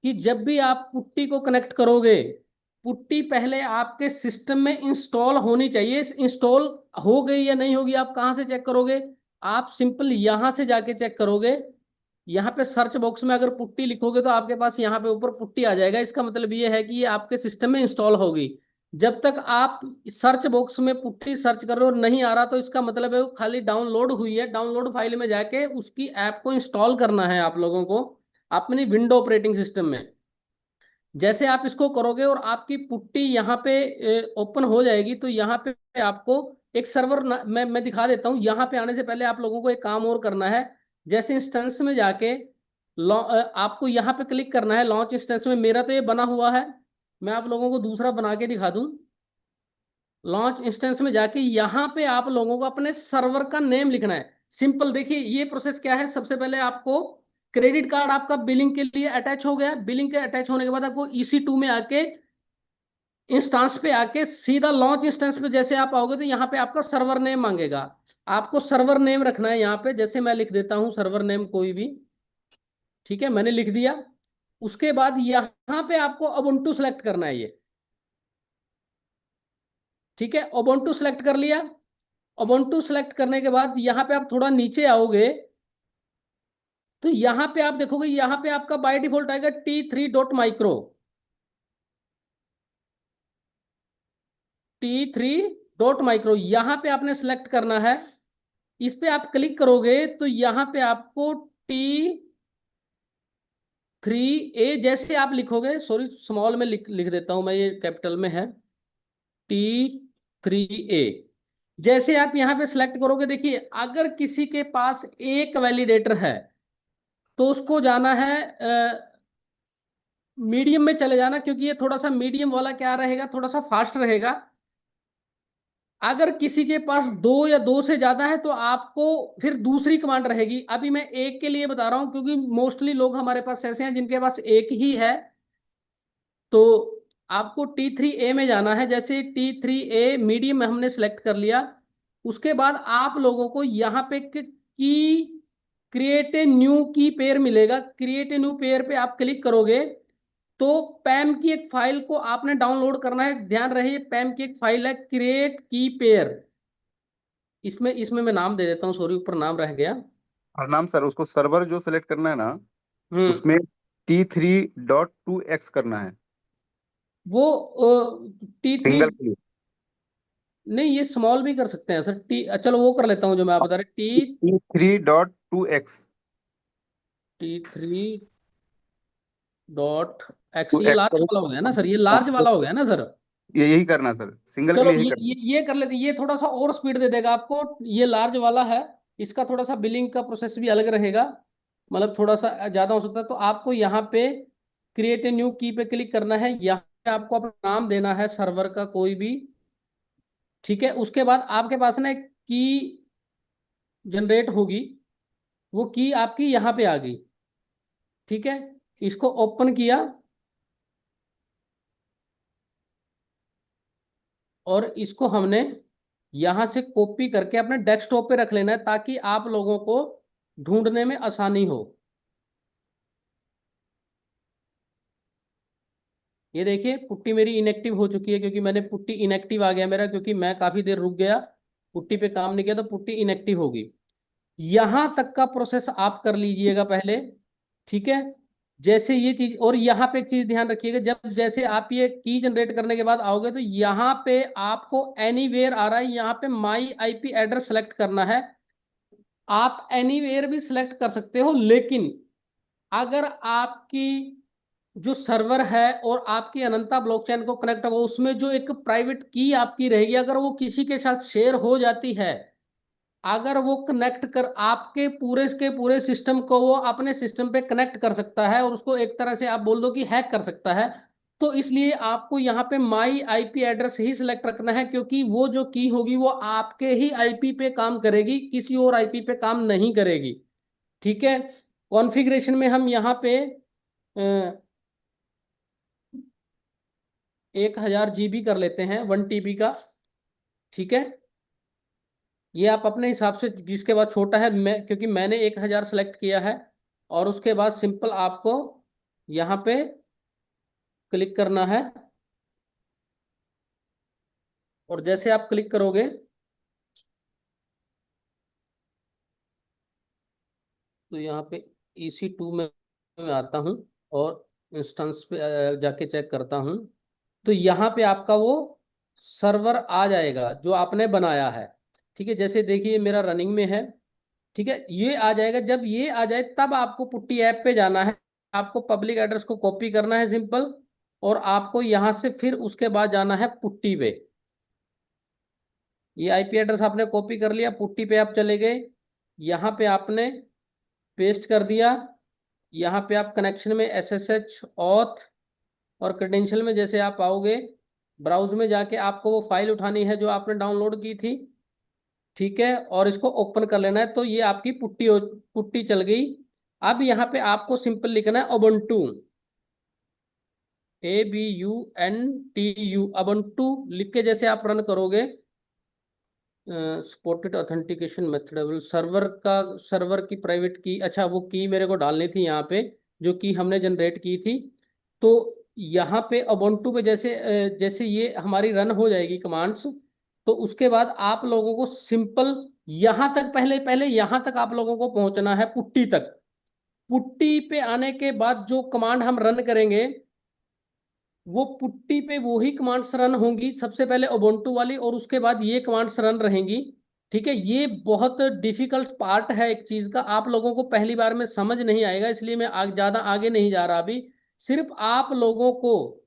कि जब भी आप पुट्टी को कनेक्ट करोगे, पुट्टी पहले आपके सिस्टम में इंस्टॉल होनी चाहिए। इंस्टॉल हो गई या नहीं होगी, आप कहाँ से चेक करोगे? आप सिंपल यहां से जाके चेक करोगे। यहाँ पे सर्च बॉक्स में अगर पुट्टी लिखोगे, तो आपके पास यहाँ पे ऊपर पुट्टी आ जाएगा। इसका मतलब ये है कि ये आपके सिस्टम में इंस्टॉल होगी। जब तक आप सर्च बॉक्स में पुट्टी सर्च कर रहे हो और नहीं आ रहा, तो इसका मतलब है वो खाली डाउनलोड हुई है। डाउनलोड फाइल में जाके उसकी ऐप को इंस्टॉल करना है आप लोगों को अपनी विंडो ऑपरेटिंग सिस्टम में। जैसे आप इसको करोगे और आपकी पुट्टी यहाँ पे ओपन हो जाएगी, तो यहाँ पे आपको एक सर्वर मैं दिखा देता हूँ। यहाँ पे आने से पहले आप लोगों को एक काम और करना है। जैसे इंस्टेंस में जाके आपको यहाँ पे क्लिक करना है लॉन्च इंस्टेंस में। मेरा तो ये बना हुआ है, मैं आप लोगों को दूसरा बना के दिखा दूं। लॉन्च इंस्टेंस में जाके यहाँ पे आप लोगों को अपने सर्वर का नेम लिखना है। सिंपल देखिए, ये प्रोसेस क्या है। सबसे पहले आपको क्रेडिट कार्ड आपका बिलिंग के लिए अटैच हो गया। बिलिंग के अटैच होने के बाद आपको EC2 में आके इंस्टेंस पे आके सीधा लॉन्च इंस्टेंस पे जैसे आप आओगे तो यहाँ पे आपका सर्वर नेम मांगेगा। आपको सर्वर नेम रखना है यहाँ पे, जैसे मैं लिख देता हूँ सर्वर नेम कोई भी। ठीक है, मैंने लिख दिया। उसके बाद यहाँ पे आपको उबुंटू सेलेक्ट करना है ये। ठीक है, उबुंटू सेलेक्ट कर लिया। उबुंटू सेलेक्ट करने के बाद यहाँ पे आप थोड़ा नीचे आओगे तो यहाँ पे आप देखोगे, यहाँ पे आपका बाय डिफॉल्ट आएगा T3.micro। T3.micro यहाँ पे आपने सेलेक्ट करना है। इस पे आप क्लिक करोगे तो यहाँ पे आपको T3A जैसे आप लिखोगे, सॉरी स्मॉल में लिख देता हूं मैं, ये कैपिटल में है T3A। जैसे आप यहाँ पे सिलेक्ट करोगे, देखिए अगर किसी के पास एक वैलिडेटर है तो उसको जाना है मीडियम में चले जाना, क्योंकि ये थोड़ा सा मीडियम वाला क्या रहेगा, थोड़ा सा फास्ट रहेगा। अगर किसी के पास दो या दो से ज्यादा है तो आपको फिर दूसरी कमांड रहेगी। अभी मैं एक के लिए बता रहा हूं क्योंकि मोस्टली लोग हमारे पास ऐसे हैं जिनके पास एक ही है। तो आपको T3A में जाना है। जैसे T3A मीडियम हमने सेलेक्ट कर लिया, उसके बाद आप लोगों को यहाँ पे की क्रिएट ए न्यू की पेयर मिलेगा। क्रिएट ए न्यू पेयर पे आप क्लिक करोगे तो पैम की एक फाइल को आपने डाउनलोड करना है। ध्यान रहे, पैम की एक फाइल है क्रिएट की पेयर। इसमें इसमें मैं नाम दे देता हूँ, सॉरी ऊपर नाम रह गया। और नाम सर, उसको सर्वर जो सेलेक्ट करना है ना, हम्म। उसमें T3.2x करना है, वो T3 सिंगल क्लिक। नहीं, ये स्मॉल भी कर सकते हैं सर। चलो वो कर लेता हूँ जो मैं आप बता रहे। T3.2x, T3.x, ये 2x लार्ज करो। वाला हो गया ना सर, ये लार्ज वाला हो गया ना सर। ये यही करना सर, सिंगल के चलो लिए यही ये करना। ये ये कर लेते, ये थोड़ा सा और स्पीड दे देगा आपको। ये लार्ज वाला है, इसका थोड़ा सा बिलिंग का प्रोसेस भी अलग रहेगा, मतलब थोड़ा सा ज्यादा हो सकता है। तो आपको यहाँ पे क्रिएट ए न्यू की पे क्लिक करना है। यहाँ पे आपको अपना नाम देना है सर्वर का कोई भी। ठीक है, उसके बाद आपके पास ना एक की जनरेट होगी, वो की आपकी यहाँ पे आ गई। ठीक है, इसको ओपन किया और इसको हमने यहां से कॉपी करके अपने डेस्कटॉप पे रख लेना है ताकि आप लोगों को ढूंढने में आसानी हो। ये देखिए पुट्टी मेरी इनएक्टिव हो चुकी है, क्योंकि मैंने पुट्टी इनएक्टिव आ गया मेरा, क्योंकि मैं काफी देर रुक गया, पुट्टी पे काम नहीं किया, तो पुट्टी इनएक्टिव होगी। यहां तक का प्रोसेस आप कर लीजिएगा पहले। ठीक है, जैसे ये चीज, और यहाँ पे एक चीज ध्यान रखिएगा, जब जैसे आप ये की जनरेट करने के बाद आओगे तो यहाँ पे आपको एनीवेयर आ रहा है, यहाँ पे माई आईपी एड्रेस सेलेक्ट करना है। आप एनीवेयर भी सिलेक्ट कर सकते हो, लेकिन अगर आपकी जो सर्वर है और आपकी अनंता ब्लॉकचेन को कनेक्ट हो, उसमें जो एक प्राइवेट की आपकी रहेगी, अगर वो किसी के साथ शेयर हो जाती है, अगर वो कनेक्ट कर आपके पूरे के पूरे सिस्टम को वो अपने सिस्टम पे कनेक्ट कर सकता है और उसको एक तरह से आप बोल दो कि हैक कर सकता है। तो इसलिए आपको यहाँ पे माई आईपी एड्रेस ही सिलेक्ट रखना है, क्योंकि वो जो की होगी वो आपके ही आईपी पे काम करेगी, किसी और आईपी पे काम नहीं करेगी। ठीक है, कॉन्फ़िगरेशन में हम यहाँ पे 1000 GB कर लेते हैं, 1 TB का। ठीक है, ये आप अपने हिसाब से, जिसके बाद छोटा है, मैं क्योंकि मैंने 1000 सेलेक्ट किया है। और उसके बाद सिंपल आपको यहाँ पे क्लिक करना है, और जैसे आप क्लिक करोगे तो यहाँ पे EC2 में मैं आता हूँ और इंस्टेंस पे जाके चेक करता हूँ। तो यहाँ पे आपका वो सर्वर आ जाएगा जो आपने बनाया है। ठीक है, जैसे देखिए मेरा रनिंग में है। ठीक है, ये आ जाएगा। जब ये आ जाए तब आपको पुट्टी ऐप पे जाना है, आपको पब्लिक एड्रेस को कॉपी करना है सिंपल, और आपको यहां से फिर उसके बाद जाना है पुट्टी पे। ये आईपी एड्रेस आपने कॉपी कर लिया, पुट्टी पे आप चले गए, यहाँ पे आपने पेस्ट कर दिया। यहाँ पे आप कनेक्शन में SSH ऑथ और क्रेडेंशियल में जैसे आप आओगे, ब्राउज में जाके आपको वो फाइल उठानी है जो आपने डाउनलोड की थी। ठीक है, और इसको ओपन कर लेना है। तो ये आपकी पुट्टी चल गई। अब यहाँ पे आपको सिंपल लिखना है उबुंटू। ABUNTU ubuntu लिख के जैसे आप रन करोगे, सपोर्टेड ऑथेंटिकेशन मेथड, सर्वर की प्राइवेट की, अच्छा वो की मेरे को डालनी थी यहाँ पे, जो की हमने जनरेट की थी। तो यहाँ पे ubuntu पे जैसे ये हमारी रन हो जाएगी कमांड्स, तो उसके बाद आप लोगों को सिंपल यहाँ तक, पहले पहले यहाँ तक आप लोगों को पहुंचना है, पुट्टी तक। पुट्टी पे आने के बाद जो कमांड हम रन करेंगे, वो पुट्टी पे वो ही कमांड्स रन होंगी, सबसे पहले उबुंटू वाली, और उसके बाद ये कमांड्स रन रहेंगी। ठीक है, ये बहुत डिफिकल्ट पार्ट है एक चीज का, आप लोगों को पहली बार में समझ नहीं आएगा, इसलिए मैं ज्यादा आगे नहीं जा रहा अभी। सिर्फ आप लोगों को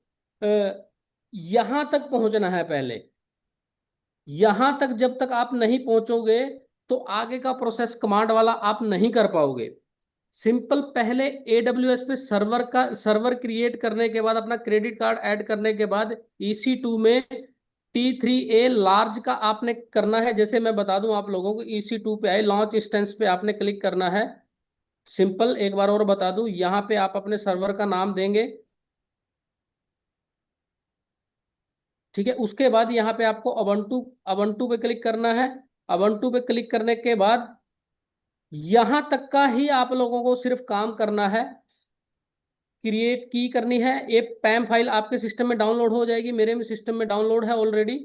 यहां तक पहुंचना है पहले। यहां तक जब तक आप नहीं पहुंचोगे, तो आगे का प्रोसेस कमांड वाला आप नहीं कर पाओगे। सिंपल पहले AWS पे सर्वर क्रिएट करने के बाद, अपना क्रेडिट कार्ड ऐड करने के बाद, EC2 में T3A लार्ज का आपने करना है। जैसे मैं बता दूं आप लोगों को, EC2 पे आए, लॉन्च इंस्टेंस पे आपने क्लिक करना है। सिंपल एक बार और बता दूं, यहाँ पे आप अपने सर्वर का नाम देंगे। ठीक है, उसके बाद यहाँ पे आपको अबंटू अबंटू पे क्लिक करना है। अबंटू पे क्लिक करने के बाद यहां तक का ही आप लोगों को सिर्फ काम करना है, क्रिएट की करनी है। ये पैम फाइल आपके सिस्टम में डाउनलोड हो जाएगी, मेरे में सिस्टम में डाउनलोड है ऑलरेडी।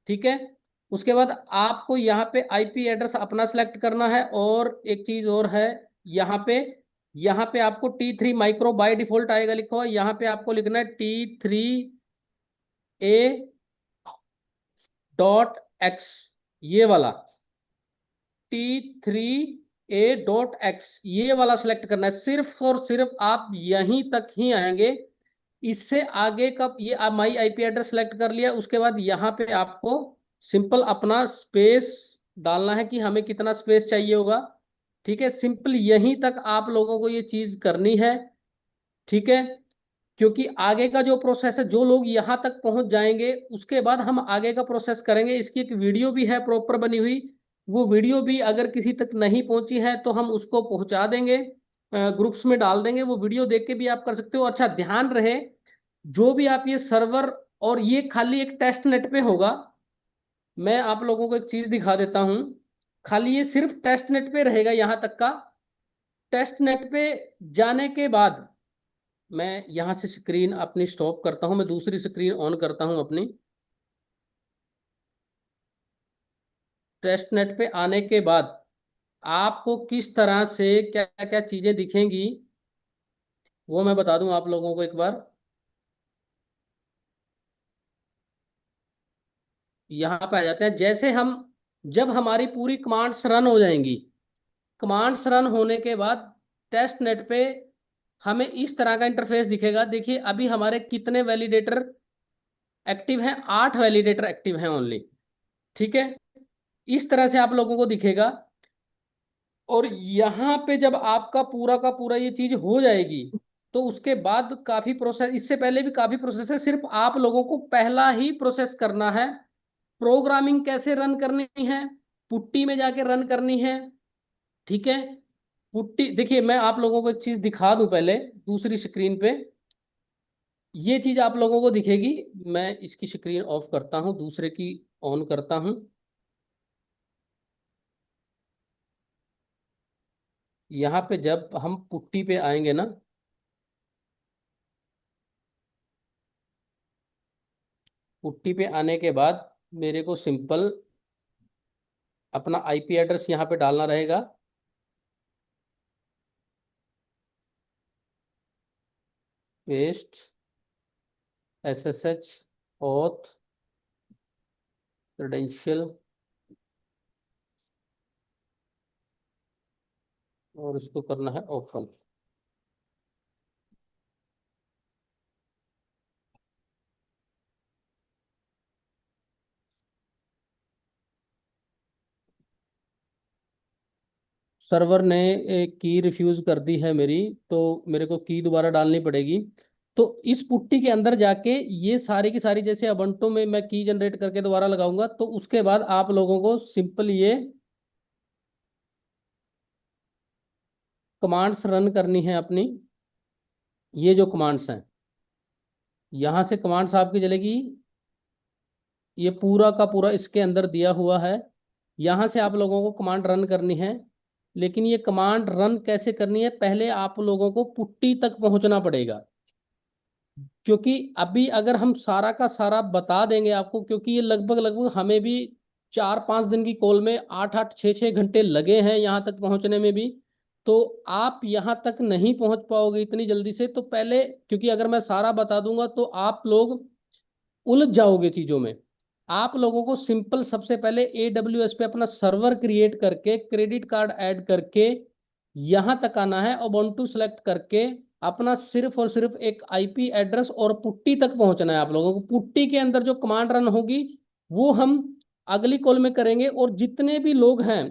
ठीक है, उसके बाद आपको यहाँ पे IP एड्रेस अपना सेलेक्ट करना है, और एक चीज और है, यहाँ पे आपको T3 माइक्रो बाय डिफॉल्ट आएगा लिखा हुआ, यहाँ पे आपको लिखना है T3A.X, ये वाला T3A.X, ये वाला सिलेक्ट करना है। सिर्फ और सिर्फ आप यहीं तक ही आएंगे, इससे आगे का ये आप माई IP एड्रेस सेलेक्ट कर लिया, उसके बाद यहाँ पे आपको सिंपल अपना स्पेस डालना है कि हमें कितना स्पेस चाहिए होगा। ठीक है, सिंपल यहीं तक आप लोगों को ये चीज करनी है। ठीक है, क्योंकि आगे का जो प्रोसेस है, जो लोग यहाँ तक पहुंच जाएंगे, उसके बाद हम आगे का प्रोसेस करेंगे। इसकी एक वीडियो भी है प्रॉपर बनी हुई, वो वीडियो भी अगर किसी तक नहीं पहुंची है तो हम उसको पहुंचा देंगे, ग्रुप्स में डाल देंगे, वो वीडियो देख के भी आप कर सकते हो। अच्छा ध्यान रहे, जो भी आप ये सर्वर, और ये खाली एक टेस्ट नेट पे होगा। मैं आप लोगों को एक चीज दिखा देता हूं, खाली ये सिर्फ टेस्ट नेट पे रहेगा यहां तक का। टेस्ट नेट पे जाने के बाद मैं यहां से स्क्रीन अपनी स्टॉप करता हूं, मैं दूसरी स्क्रीन ऑन करता हूं अपनी। टेस्ट नेट पे आने के बाद आपको किस तरह से क्या क्या चीजें दिखेंगी, वो मैं बता दूं आप लोगों को एक बार। यहाँ पे आ जाते हैं, जैसे हम, जब हमारी पूरी कमांड्स रन हो जाएंगी, कमांड्स रन होने के बाद टेस्ट नेट पे हमें इस तरह का इंटरफेस दिखेगा। देखिए अभी हमारे कितने वैलिडेटर एक्टिव हैं, 8 वैलिडेटर एक्टिव हैं ओनली। ठीक है, इस तरह से आप लोगों को दिखेगा। और यहाँ पे जब आपका पूरा का पूरा ये चीज हो जाएगी, तो उसके बाद काफी प्रोसेस, इससे पहले भी काफी प्रोसेस है, सिर्फ आप लोगों को पहला ही प्रोसेस करना है। प्रोग्रामिंग कैसे रन करनी है, पुट्टी में जाके रन करनी है। ठीक है, पुट्टी देखिए, मैं आप लोगों को एक चीज दिखा दूं पहले दूसरी स्क्रीन पे, ये चीज आप लोगों को दिखेगी। मैं इसकी स्क्रीन ऑफ करता हूं, दूसरे की ऑन करता हूं। यहाँ पे जब हम पुट्टी पे आएंगे ना, पुट्टी पे आने के बाद मेरे को सिंपल अपना IP एड्रेस यहाँ पे डालना रहेगा। पेस्ट, SSH, ऑथ, क्रेडेंशियल, और इसको करना है ओपन। सर्वर ने एक की रिफ्यूज कर दी है मेरी, तो मेरे को की दोबारा डालनी पड़ेगी। तो इस पुट्टी के अंदर जाके ये सारी की सारी, जैसे अबंटो में मैं की जनरेट करके दोबारा लगाऊंगा, तो उसके बाद आप लोगों को सिंपल ये कमांड्स रन करनी है अपनी। ये जो कमांड्स हैं, यहाँ से कमांड्स आपकी चलेगी, ये पूरा का पूरा इसके अंदर दिया हुआ है। यहाँ से आप लोगों को कमांड रन करनी है, लेकिन ये कमांड रन कैसे करनी है, पहले आप लोगों को पुट्टी तक पहुंचना पड़ेगा। क्योंकि अभी अगर हम सारा का सारा बता देंगे आपको, क्योंकि ये लगभग लगभग हमें भी 4-5 दिन की कॉल में 8-8 6-6 घंटे लगे हैं यहाँ तक पहुंचने में भी, तो आप यहाँ तक नहीं पहुंच पाओगे इतनी जल्दी से। तो पहले, क्योंकि अगर मैं सारा बता दूंगा तो आप लोग उलझ जाओगे चीजों में। आप लोगों को सिंपल सबसे पहले AWS पे अपना सर्वर क्रिएट करके, क्रेडिट कार्ड ऐड करके यहां तक आना है, उबुंटू सेलेक्ट करके अपना सिर्फ और सिर्फ एक IP एड्रेस और पुट्टी तक पहुंचना है आप लोगों को। पुट्टी के अंदर जो कमांड रन होगी वो हम अगली कॉल में करेंगे। और जितने भी लोग हैं,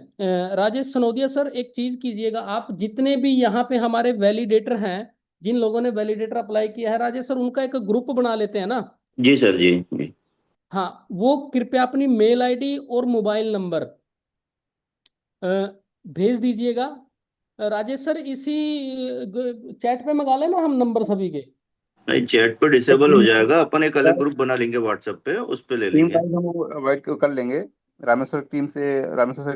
राजेश सनोदिया सर एक चीज कीजिएगा आप, जितने भी यहाँ पे हमारे वैलिडेटर हैं, जिन लोगों ने वैलिडेटर अप्लाई किया है राजेश सर, उनका एक ग्रुप बना लेते हैं ना। जी सर, जी। हाँ, वो कृपया अपनी मेल ID और मोबाइल नंबर भेज दीजिएगा। राजेश सर इसी चैट पे मंगा लेना हम नंबर सभी के। नहीं, चैट पे डिसेबल हो जाएगा, अपन एक अलग ग्रुप बना लेंगे व्हाट्सएप पे, उस पे ले टीम लेंगे। वाइज हम अवॉइड कर लेंगे। रामेश्वर सर की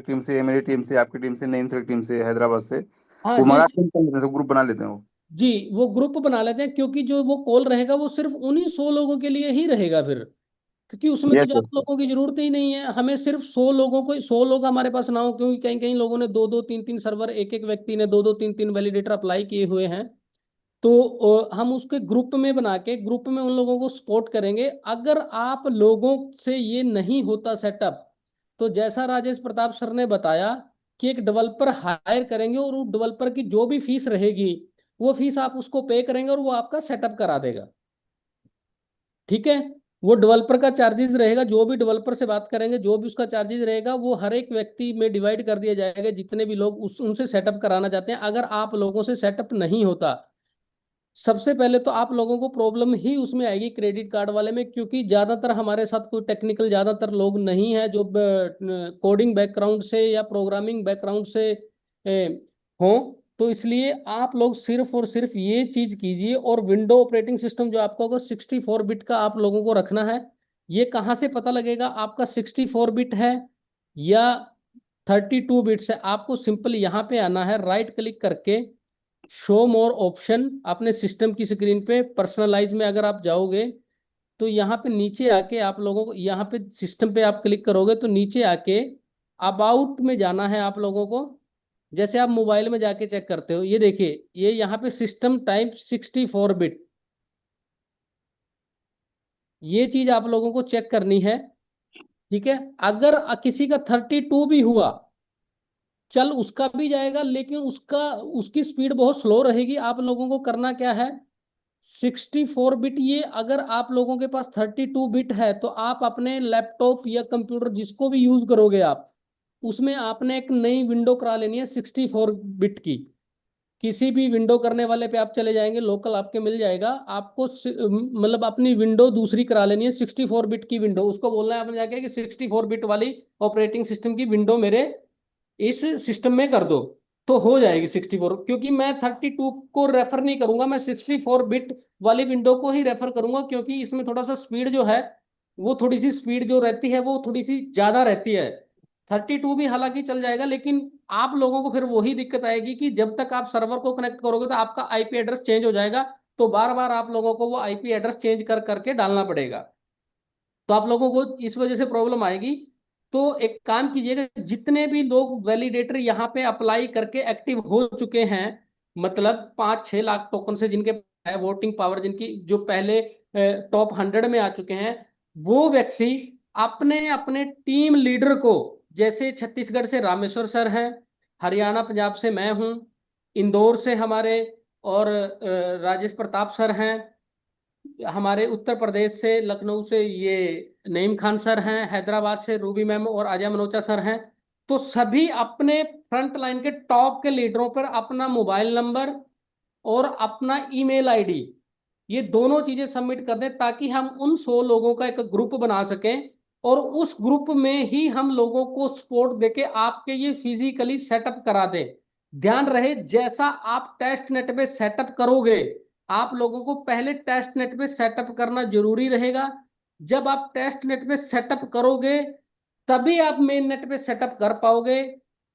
टीम से, मेरी टीम से, आपकी टीम से, नईम सर की टीम से, हैदराबाद से, हाँ वो जी मंगा जी के ग्रुप बना लेते हैं वो। जी, वो ग्रुप बना लेते हैं, क्योंकि जो वो कॉल रहेगा वो सिर्फ उन्हीं 100 लोगों के लिए ही रहेगा फिर। क्योंकि उसमें तो यस ज्यादा यस। लोगों की जरूरत ही नहीं है, हमें सिर्फ 100 लोगों को, 100 लोग हमारे पास ना हो, क्योंकि कहीं कहीं लोगों ने 2-2 3-3 सर्वर, एक एक व्यक्ति ने 2-2 3-3 वैलिडेटर अप्लाई किए हुए हैं। तो हम उसके ग्रुप में बना के ग्रुप में उन लोगों को सपोर्ट करेंगे। अगर आप लोगों से ये नहीं होता सेटअप, तो जैसा राजेश प्रताप सर ने बताया कि एक डेवलपर हायर करेंगे और उस डेवलपर की जो भी फीस रहेगी वो फीस आप उसको पे करेंगे और वो आपका सेटअप करा देगा। ठीक है, वो डेवलपर का चार्जेस रहेगा, जो भी डेवलपर से बात करेंगे जो भी उसका चार्जेस रहेगा वो हर एक व्यक्ति में डिवाइड कर दिया जाएगा, जितने भी लोग उनसे सेटअप कराना चाहते हैं। अगर आप लोगों से सेटअप नहीं होता, सबसे पहले तो आप लोगों को प्रॉब्लम ही उसमें आएगी क्रेडिट कार्ड वाले में, क्योंकि ज्यादातर हमारे साथ कोई टेक्निकल ज्यादातर लोग नहीं है जो कोडिंग बैकग्राउंड से या प्रोग्रामिंग बैकग्राउंड से हों। तो इसलिए आप लोग सिर्फ और सिर्फ ये चीज कीजिए। और विंडो ऑपरेटिंग सिस्टम जो आपका होगा 64 बिट का आप लोगों को रखना है। ये कहाँ से पता लगेगा आपका 64 बिट है या 32 बिट्स है? आपको सिंपल यहाँ पे आना है, राइट क्लिक करके शो मोर ऑप्शन, अपने सिस्टम की स्क्रीन पे पर्सनलाइज में अगर आप जाओगे तो यहाँ पे नीचे आके आप लोगों को, यहाँ पे सिस्टम पे आप क्लिक करोगे तो नीचे आके अबाउट में जाना है आप लोगों को। जैसे आप मोबाइल में जाके चेक करते हो, ये देखिए, ये यहाँ पे सिस्टम टाइप 64 बिट, ये चीज आप लोगों को चेक करनी है। ठीक है, अगर किसी का 32 भी हुआ, चल उसका भी जाएगा, लेकिन उसकी स्पीड बहुत स्लो रहेगी। आप लोगों को करना क्या है, 64 बिट, ये अगर आप लोगों के पास 32 बिट है तो आप अपने लैपटॉप या कंप्यूटर जिसको भी यूज करोगे आप, उसमें आपने एक नई विंडो करा लेनी है 64 बिट की। किसी भी विंडो करने वाले पे आप चले जाएंगे, लोकल आपके मिल जाएगा, आपको मतलब अपनी विंडो दूसरी करा लेनी है 64 बिट की विंडो। उसको बोलना है आपने जाके कि 64 बिट वाली ऑपरेटिंग सिस्टम की विंडो मेरे इस सिस्टम में कर दो, तो हो जाएगी 64। क्योंकि मैं 32 को रेफर नहीं करूंगा, मैं 64 बिट वाली विंडो को ही रेफर करूंगा, क्योंकि इसमें थोड़ा सा स्पीड जो है, वो थोड़ी सी स्पीड जो रहती है वो थोड़ी सी ज्यादा रहती है। 32 भी हालांकि चल जाएगा, लेकिन आप लोगों को फिर वही दिक्कत आएगी कि जब तक आप सर्वर को कनेक्ट करोगे तो आपका IP एड्रेस चेंज हो जाएगा, तो बार बार आप लोगों को वो IP एड्रेस चेंज कर करके डालना पड़ेगा। तो आप लोगों को इस वजह से प्रॉब्लम आएगी। तो एक काम कीजिएगा, जितने भी लोग वैलिडेटर यहाँ पे अप्लाई करके एक्टिव हो चुके हैं, मतलब 5-6 लाख टोकन से जिनके है वोटिंग पावर, जिनकी जो पहले टॉप 100 में आ चुके हैं, वो व्यक्ति अपने अपने टीम लीडर को, जैसे छत्तीसगढ़ से रामेश्वर सर हैं, हरियाणा पंजाब से मैं हूँ, इंदौर से हमारे और राजेश प्रताप सर हैं, हमारे उत्तर प्रदेश से लखनऊ से ये नईम खान सर हैं, हैदराबाद से रूबी मैम और अजय मनोचा सर हैं। तो सभी अपने फ्रंट लाइन के टॉप के लीडरों पर अपना मोबाइल नंबर और अपना email ID, ये दोनों चीजें सबमिट कर दें, ताकि हम उन 100 लोगों का एक ग्रुप बना सकें और उस ग्रुप में ही हम लोगों को सपोर्ट देके आपके ये फिजिकली सेटअप करा दें। ध्यान रहे, जैसा आप टेस्ट नेट पे सेटअप करोगे आप लोगों को पहले टेस्ट नेट पे सेटअप करना जरूरी रहेगा। जब आप टेस्ट नेट पे सेटअप करोगे तभी आप मेन नेट पे सेटअप कर पाओगे,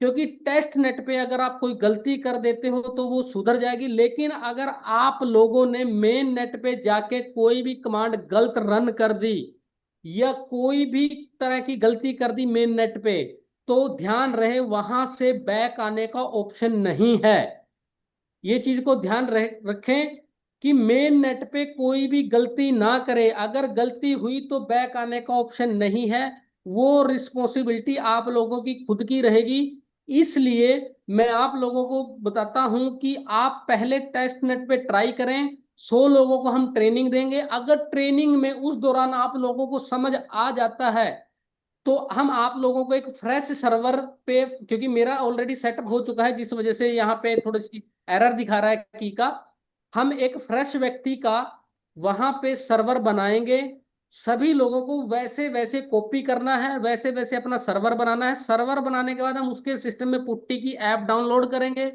क्योंकि टेस्ट नेट पे अगर आप कोई गलती कर देते हो तो वो सुधर जाएगी। लेकिन अगर आप लोगों ने मेन नेट पे जाके कोई भी कमांड गलत रन कर दी या कोई भी तरह की गलती कर दी मेन नेट पे, तो ध्यान रहे वहां से बैक आने का ऑप्शन नहीं है। ये चीज को ध्यान रखें कि मेन नेट पे कोई भी गलती ना करे। अगर गलती हुई तो बैक आने का ऑप्शन नहीं है, वो रिस्पॉन्सिबिलिटी आप लोगों की खुद की रहेगी। इसलिए मैं आप लोगों को बताता हूं कि आप पहले टेस्ट नेट पे ट्राई करें। 100 लोगों को हम ट्रेनिंग देंगे। अगर ट्रेनिंग में उस दौरान आप लोगों को समझ आ जाता है तो हम आप लोगों को एक फ्रेश सर्वर पे, क्योंकि मेरा ऑलरेडी सेटअप हो चुका है जिस वजह से यहाँ पे थोड़ी सी एरर दिखा रहा है की का, हम एक फ्रेश व्यक्ति का वहां पे सर्वर बनाएंगे। सभी लोगों को वैसे वैसे कॉपी करना है, वैसे वैसे अपना सर्वर बनाना है। सर्वर बनाने के बाद हम उसके सिस्टम में पुट्टी की ऐप डाउनलोड करेंगे।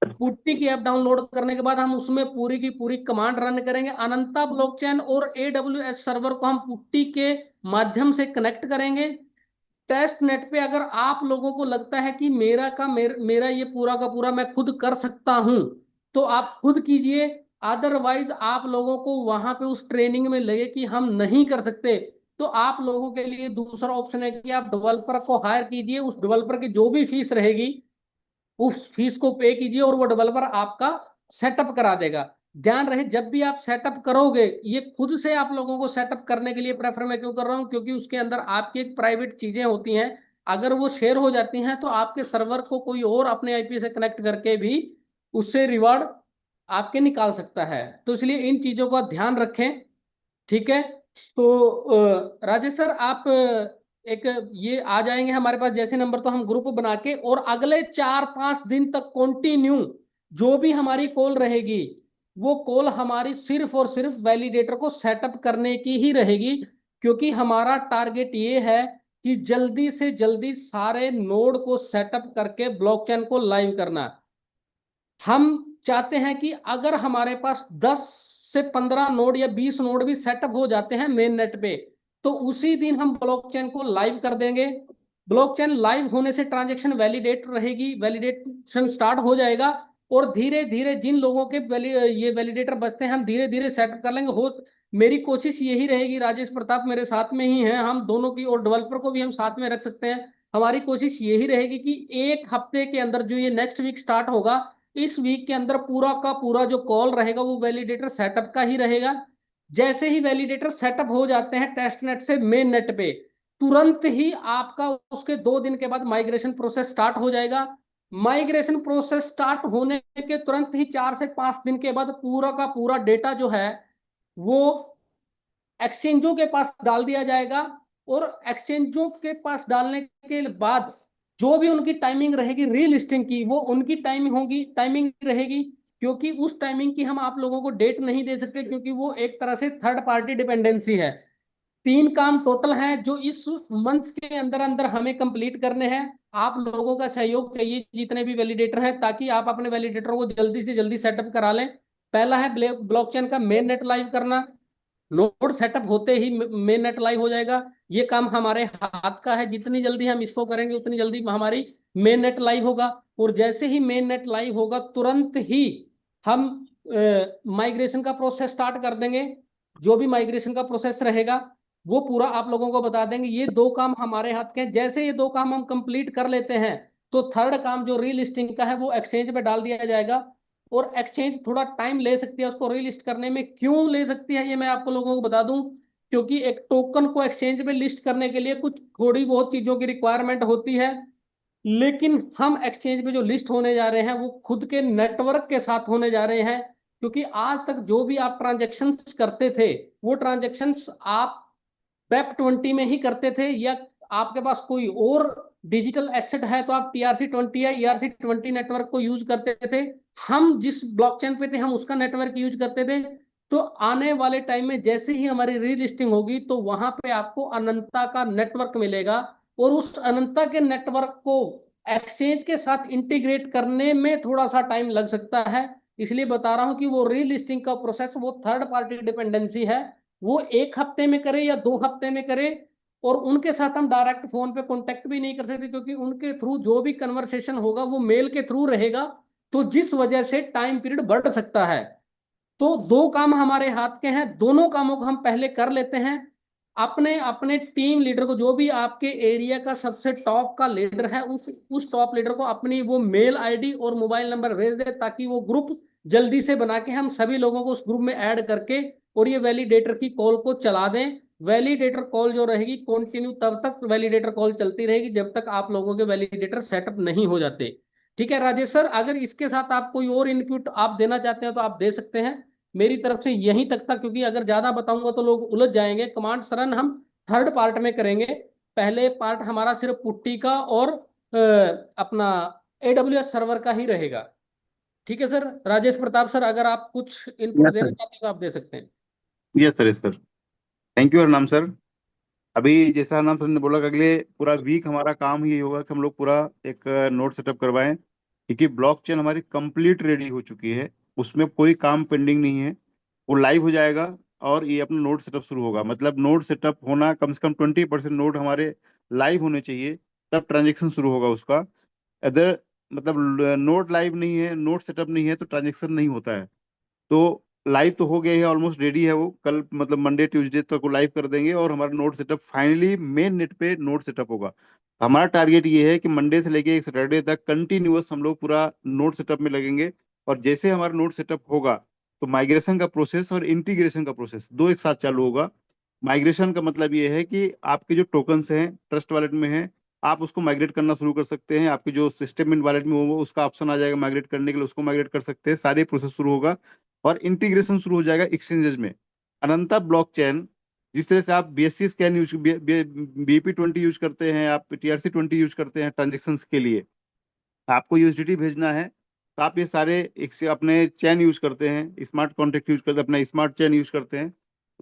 पुट्टी की ऐप डाउनलोड करने के बाद हम उसमें पूरी की पूरी कमांड रन करेंगे। अनंता ब्लॉकचेन और AWS सर्वर को हम पुट्टी के माध्यम से कनेक्ट करेंगे। टेस्ट नेट पे अगर आप लोगों को लगता है कि मेरा ये पूरा का पूरा मैं खुद कर सकता हूं, तो आप खुद कीजिए। अदरवाइज आप लोगों को वहां पे उस ट्रेनिंग में लगे कि हम नहीं कर सकते, तो आप लोगों के लिए दूसरा ऑप्शन है कि आप डेवलपर को हायर कीजिए। उस डेवलपर की जो भी फीस रहेगी उस फीस को पे कीजिए और वो डेवलपर आपका सेटअप करा देगा। ध्यान रहे जब भी आप सेटअप करोगे, ये खुद से आप लोगों को सेटअप करने के लिए प्रेफर मैं क्यों कर रहा हूं, क्योंकि उसके अंदर आपकी एक प्राइवेट चीजें होती हैं। अगर वो शेयर हो जाती हैं तो आपके सर्वर को कोई और अपने आईपी से कनेक्ट करके भी उससे रिवार्ड आपके निकाल सकता है। तो इसलिए इन चीजों का ध्यान रखें। ठीक है, तो राजेश सर आप एक ये आ जाएंगे हमारे पास जैसे नंबर, तो हम ग्रुप बना के और अगले 4-5 दिन तक कंटिन्यू जो भी हमारी कॉल रहेगी वो कॉल हमारी सिर्फ और सिर्फ वैलिडेटर को सेटअप करने की ही रहेगी। क्योंकि हमारा टारगेट ये है कि जल्दी से जल्दी सारे नोड को सेटअप करके ब्लॉकचेन को लाइव करना। हम चाहते हैं कि अगर हमारे पास 10 से 15 नोड या 20 नोड भी सेटअप हो जाते हैं मेन नेट पे, तो उसी दिन हम ब्लॉकचेन को लाइव कर देंगे। ब्लॉकचेन लाइव होने से ट्रांजैक्शन वैलिडेट रहेगी, वैलिडेशन स्टार्ट हो जाएगा और धीरे धीरे जिन लोगों के ये वैलिडेटर बचते हैं हम धीरे धीरे सेटअप कर लेंगे। हो मेरी कोशिश यही रहेगी, राजेश प्रताप मेरे साथ में ही हैं, हम दोनों की और डेवलपर को भी हम साथ में रख सकते हैं। हमारी कोशिश यही रहेगी कि एक हफ्ते के अंदर जो ये नेक्स्ट वीक स्टार्ट होगा, इस वीक के अंदर पूरा का पूरा जो कॉल रहेगा वो वैलिडेटर सेटअप का ही रहेगा। जैसे ही वैलिडेटर सेटअप हो जाते हैं टेस्ट नेट से मेन नेट पे, तुरंत ही आपका उसके 2 दिन के बाद माइग्रेशन प्रोसेस स्टार्ट हो जाएगा। माइग्रेशन प्रोसेस स्टार्ट होने के तुरंत ही 4 से 5 दिन के बाद पूरा का पूरा डेटा जो है वो एक्सचेंजों के पास डाल दिया जाएगा। और एक्सचेंजों के पास डालने के बाद जो भी उनकी टाइमिंग रहेगी रीलिस्टिंग की, वो उनकी टाइमिंग रहेगी। क्योंकि उस टाइमिंग की हम आप लोगों को डेट नहीं दे सकते, क्योंकि वो एक तरह से थर्ड पार्टी डिपेंडेंसी है। 3 काम टोटल हैं जो इस मंथ के अंदर अंदर हमें कंप्लीट करने हैं। आप लोगों का सहयोग चाहिए जितने भी वैलिडेटर हैं, ताकि आप अपने वैलिडेटर को जल्दी से जल्दी सेटअप करा लें। पहला है ब्लॉकचेन का मेन नेट लाइव करना। नोड सेटअप होते ही मेन नेट लाइव हो जाएगा। ये काम हमारे हाथ का है, जितनी जल्दी हम इसको करेंगे उतनी जल्दी हमारी मेन नेट लाइव होगा। और जैसे ही मेन नेट लाइव होगा तुरंत ही हम माइग्रेशन का प्रोसेस स्टार्ट कर देंगे। जो भी माइग्रेशन का प्रोसेस रहेगा वो पूरा आप लोगों को बता देंगे। ये 2 काम हमारे हाथ के हैं। जैसे ये 2 काम हम कंप्लीट कर लेते हैं तो थर्ड काम जो रीलिस्टिंग का है वो एक्सचेंज पे डाल दिया जाएगा। और एक्सचेंज थोड़ा टाइम ले सकती है उसको रीलिस्ट करने में। क्यों ले सकती है ये मैं आपको लोगों को बता दूं, क्योंकि एक टोकन को एक्सचेंज पे लिस्ट करने के लिए कुछ थोड़ी बहुत चीजों की रिक्वायरमेंट होती है। लेकिन हम एक्सचेंज पे जो लिस्ट होने जा रहे हैं वो खुद के नेटवर्क के साथ होने जा रहे हैं। क्योंकि आज तक जो भी आप ट्रांजेक्शन्स करते थे वो ट्रांजेक्शन्स आप वेब20 में ही करते थे, या आपके पास कोई और डिजिटल एसेट है तो आप TRC20 या ERC20 नेटवर्क को यूज करते थे। हम जिस ब्लॉकचेन पे थे हम उसका नेटवर्क यूज करते थे। तो आने वाले टाइम में जैसे ही हमारी रीलिस्टिंग होगी तो वहां पे आपको अनंता का नेटवर्क मिलेगा। और उस अनंता के नेटवर्क को एक्सचेंज के साथ इंटीग्रेट करने में थोड़ा सा टाइम लग सकता है। इसलिए बता रहा हूं कि वो रीलिस्टिंग का प्रोसेस वो थर्ड पार्टी डिपेंडेंसी है, वो 1 हफ्ते में करे या 2 हफ्ते में करे। और उनके साथ हम डायरेक्ट फोन पे कांटेक्ट भी नहीं कर सकते, क्योंकि उनके थ्रू जो भी कन्वर्सेशन होगा वो मेल के थ्रू रहेगा, तो जिस वजह से टाइम पीरियड बढ़ सकता है। तो 2 काम हमारे हाथ के हैं, दोनों कामों को हम पहले कर लेते हैं। अपने अपने टीम लीडर को, जो भी आपके एरिया का सबसे टॉप का लीडर है, उस टॉप लीडर को अपनी वो मेल आईडी और मोबाइल नंबर भेज दे, ताकि वो ग्रुप जल्दी से बना के हम सभी लोगों को उस ग्रुप में ऐड करके और ये वैलिडेटर की कॉल को चला दें। वैलिडेटर कॉल जो रहेगी कंटिन्यू तब तक वैलिडेटर कॉल चलती रहेगी जब तक आप लोगों के वैलिडेटर सेटअप नहीं हो जाते। ठीक है राजेश सर, अगर इसके साथ आप कोई और इनपुट आप देना चाहते हैं तो आप दे सकते हैं। मेरी तरफ से यहीं तक था, क्योंकि अगर ज्यादा बताऊंगा तो लोग उलझ जाएंगे। कमांड रन हम थर्ड पार्ट में करेंगे। पहले पार्ट हमारा सिर्फ पुट्टी का और अपना AWS सर्वर का ही रहेगा। ठीक है सर। राजेश प्रताप सर, अगर आप कुछ इनपुट यस देना सर, चाहते हैं तो आप दे सकते हैं। Yes sir, yes sir. Thank you Harnam sir. अभी जैसा हरनाम सर ने बोला कि अगले पूरा वीक हमारा काम ही होगा कि हम लोग पूरा एक नोट सेटअप करवाएं, क्योंकि ब्लॉकचेन हमारी कंप्लीट रेडी हो चुकी है, उसमें कोई काम पेंडिंग नहीं है। वो लाइव हो जाएगा और ये अपना नोड सेटअप शुरू होगा। मतलब नोड सेटअप होना कम से कम 20% नोड हमारे लाइव होने चाहिए, तब ट्रांजेक्शन शुरू होगा उसका। अदर मतलब नोड लाइव नहीं है, नोड सेटअप नहीं है, तो ट्रांजेक्शन नहीं होता है। तो लाइव तो हो गया है, ऑलमोस्ट रेडी है वो। कल मतलब मंडे ट्यूसडे तक वो लाइव कर देंगे और हमारा node setup finally main net पे नोड सेटअप होगा। हमारा टारगेट ये है कि मंडे से लेके एक सैटरडे तक कंटिन्यूअस हम लोग पूरा नोड सेटअप में लगेंगे। और जैसे हमारा नोड सेटअप होगा तो माइग्रेशन का प्रोसेस और इंटीग्रेशन का प्रोसेस दो एक साथ चालू होगा। माइग्रेशन का मतलब ये है कि आपके जो टोकन्स हैं ट्रस्ट वॉलेट में हैं, आप उसको माइग्रेट करना शुरू कर सकते हैं। आपके जो सिस्टम इन वॉलेट में वो उसका ऑप्शन आ जाएगा माइग्रेट करने के लिए, उसको माइग्रेट कर सकते हैं। सारे प्रोसेस शुरू होगा और इंटीग्रेशन शुरू हो जाएगा एक्सचेंजेस में। अनंता ब्लॉकचेन, जिस तरह से आप BSC scan use BP20 use करते हैं, आप TRC20 यूज करते हैं ट्रांजेक्शन के लिए, आपको USDT भेजना है तो आप ये सारे एक से अपने चैन यूज करते हैं, स्मार्ट कॉन्ट्रैक्ट यूज करते हैं, अपना स्मार्ट चैन यूज करते हैं।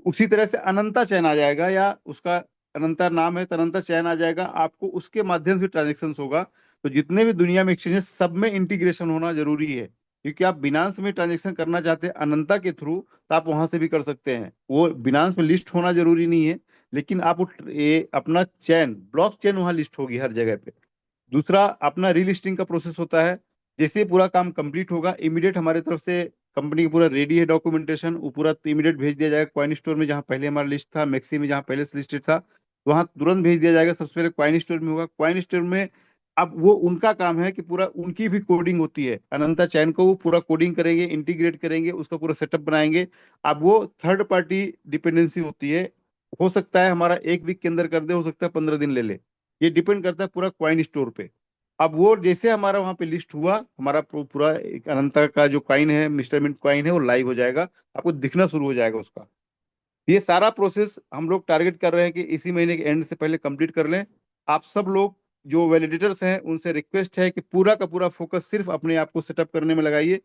उसी तरह से अनंता चैन आ जाएगा, या उसका अनंता नाम है तो अनंता चैन आ जाएगा, आपको उसके माध्यम से ट्रांजेक्शन होगा। तो जितने भी दुनिया में एक्सचेंजेस, सब में इंटीग्रेशन होना जरूरी है, क्योंकि आप बिनांस में ट्रांजेक्शन करना चाहते हैं अनंता के थ्रू, तो आप वहां से भी कर सकते हैं। वो बिनांस में लिस्ट होना जरूरी नहीं है, लेकिन आप ये अपना चैन ब्लॉक चैन वहां लिस्ट होगी हर जगह पे। दूसरा अपना रीलिस्टिंग का प्रोसेस होता है। जैसे पूरा काम कंप्लीट होगा, इमीडिएट हमारे तरफ से कंपनी का पूरा रेडी है डॉक्यूमेंटेशन, वो पूरा इमीडिएट भेज दिया जाएगा कॉइन स्टोर में, जहाँ पहले हमारा लिस्ट था, मैक्सी में जहाँ पहले से लिस्टेड था, वहां तुरंत भेज दिया जाएगा। सबसे पहले कॉइन स्टोर में होगा। कॉइन स्टोर में अब वो उनका काम है कि पूरा उनकी भी कोडिंग होती है, अनंता चैन को वो पूरा कोडिंग करेंगे, इंटीग्रेट करेंगे, उसका पूरा सेटअप बनाएंगे। अब वो थर्ड पार्टी डिपेंडेंसी होती है, हो सकता है हमारा 1 वीक के अंदर कर दे, हो सकता है 15 दिन ले ले, ये डिपेंड करता है पूरा कॉइन स्टोर पे। अब वो जैसे हमारा वहां पे लिस्ट हुआ, हमारा पूरा एक अनंता का जो कॉइन है, मिस्टर मिंट कॉइन है, वो लाइव हो जाएगा, आपको दिखना शुरू हो जाएगा उसका। ये सारा प्रोसेस हम लोग टारगेट कर रहे हैं कि इसी महीने के एंड से पहले कंप्लीट कर लें। आप सब लोग जो वैलिडेटर्स हैं उनसे रिक्वेस्ट है कि पूरा का पूरा फोकस सिर्फ अपने आप को सेटअप करने में लगाइए,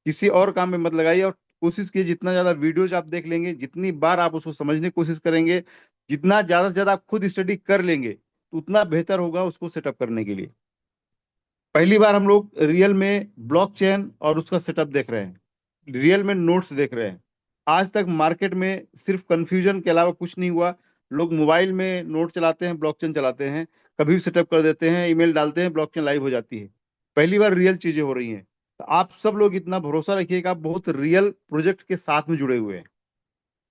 किसी और काम में मत लगाइए। और कोशिश कीजिए जितना ज्यादा वीडियोज आप देख लेंगे, जितनी बार आप उसको समझने की कोशिश करेंगे, जितना ज्यादा से ज्यादा आप खुद स्टडी कर लेंगे, उतना बेहतर होगा उसको सेटअप करने के लिए। पहली बार हम लोग रियल में ब्लॉकचेन और उसका सेटअप देख रहे हैं, रियल में नोट्स देख रहे हैं। आज तक मार्केट में सिर्फ कंफ्यूजन के अलावा कुछ नहीं हुआ। लोग मोबाइल में नोट चलाते हैं, ब्लॉकचेन चलाते हैं, कभी भी सेटअप कर देते हैं, ईमेल डालते हैं, ब्लॉकचेन लाइव हो जाती है। पहली बार रियल चीजें हो रही हैं। तो आप सब लोग इतना भरोसा रखिए कि आप बहुत रियल प्रोजेक्ट के साथ में जुड़े हुए हैं।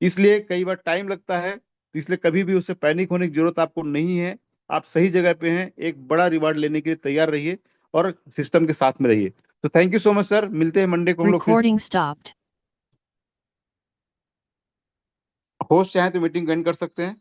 इसलिए कई बार टाइम लगता है, तो इसलिए कभी भी उससे पैनिक होने की जरूरत आपको नहीं है। आप सही जगह पे हैं, एक बड़ा रिवार्ड लेने के लिए तैयार रहिए और सिस्टम के साथ में रहिए। तो thank you so much sir, मिलते हैं मंडे को हम लोग फिर। Recording stopped. होस्ट चाहे तो मीटिंग ज्वाइन कर सकते हैं।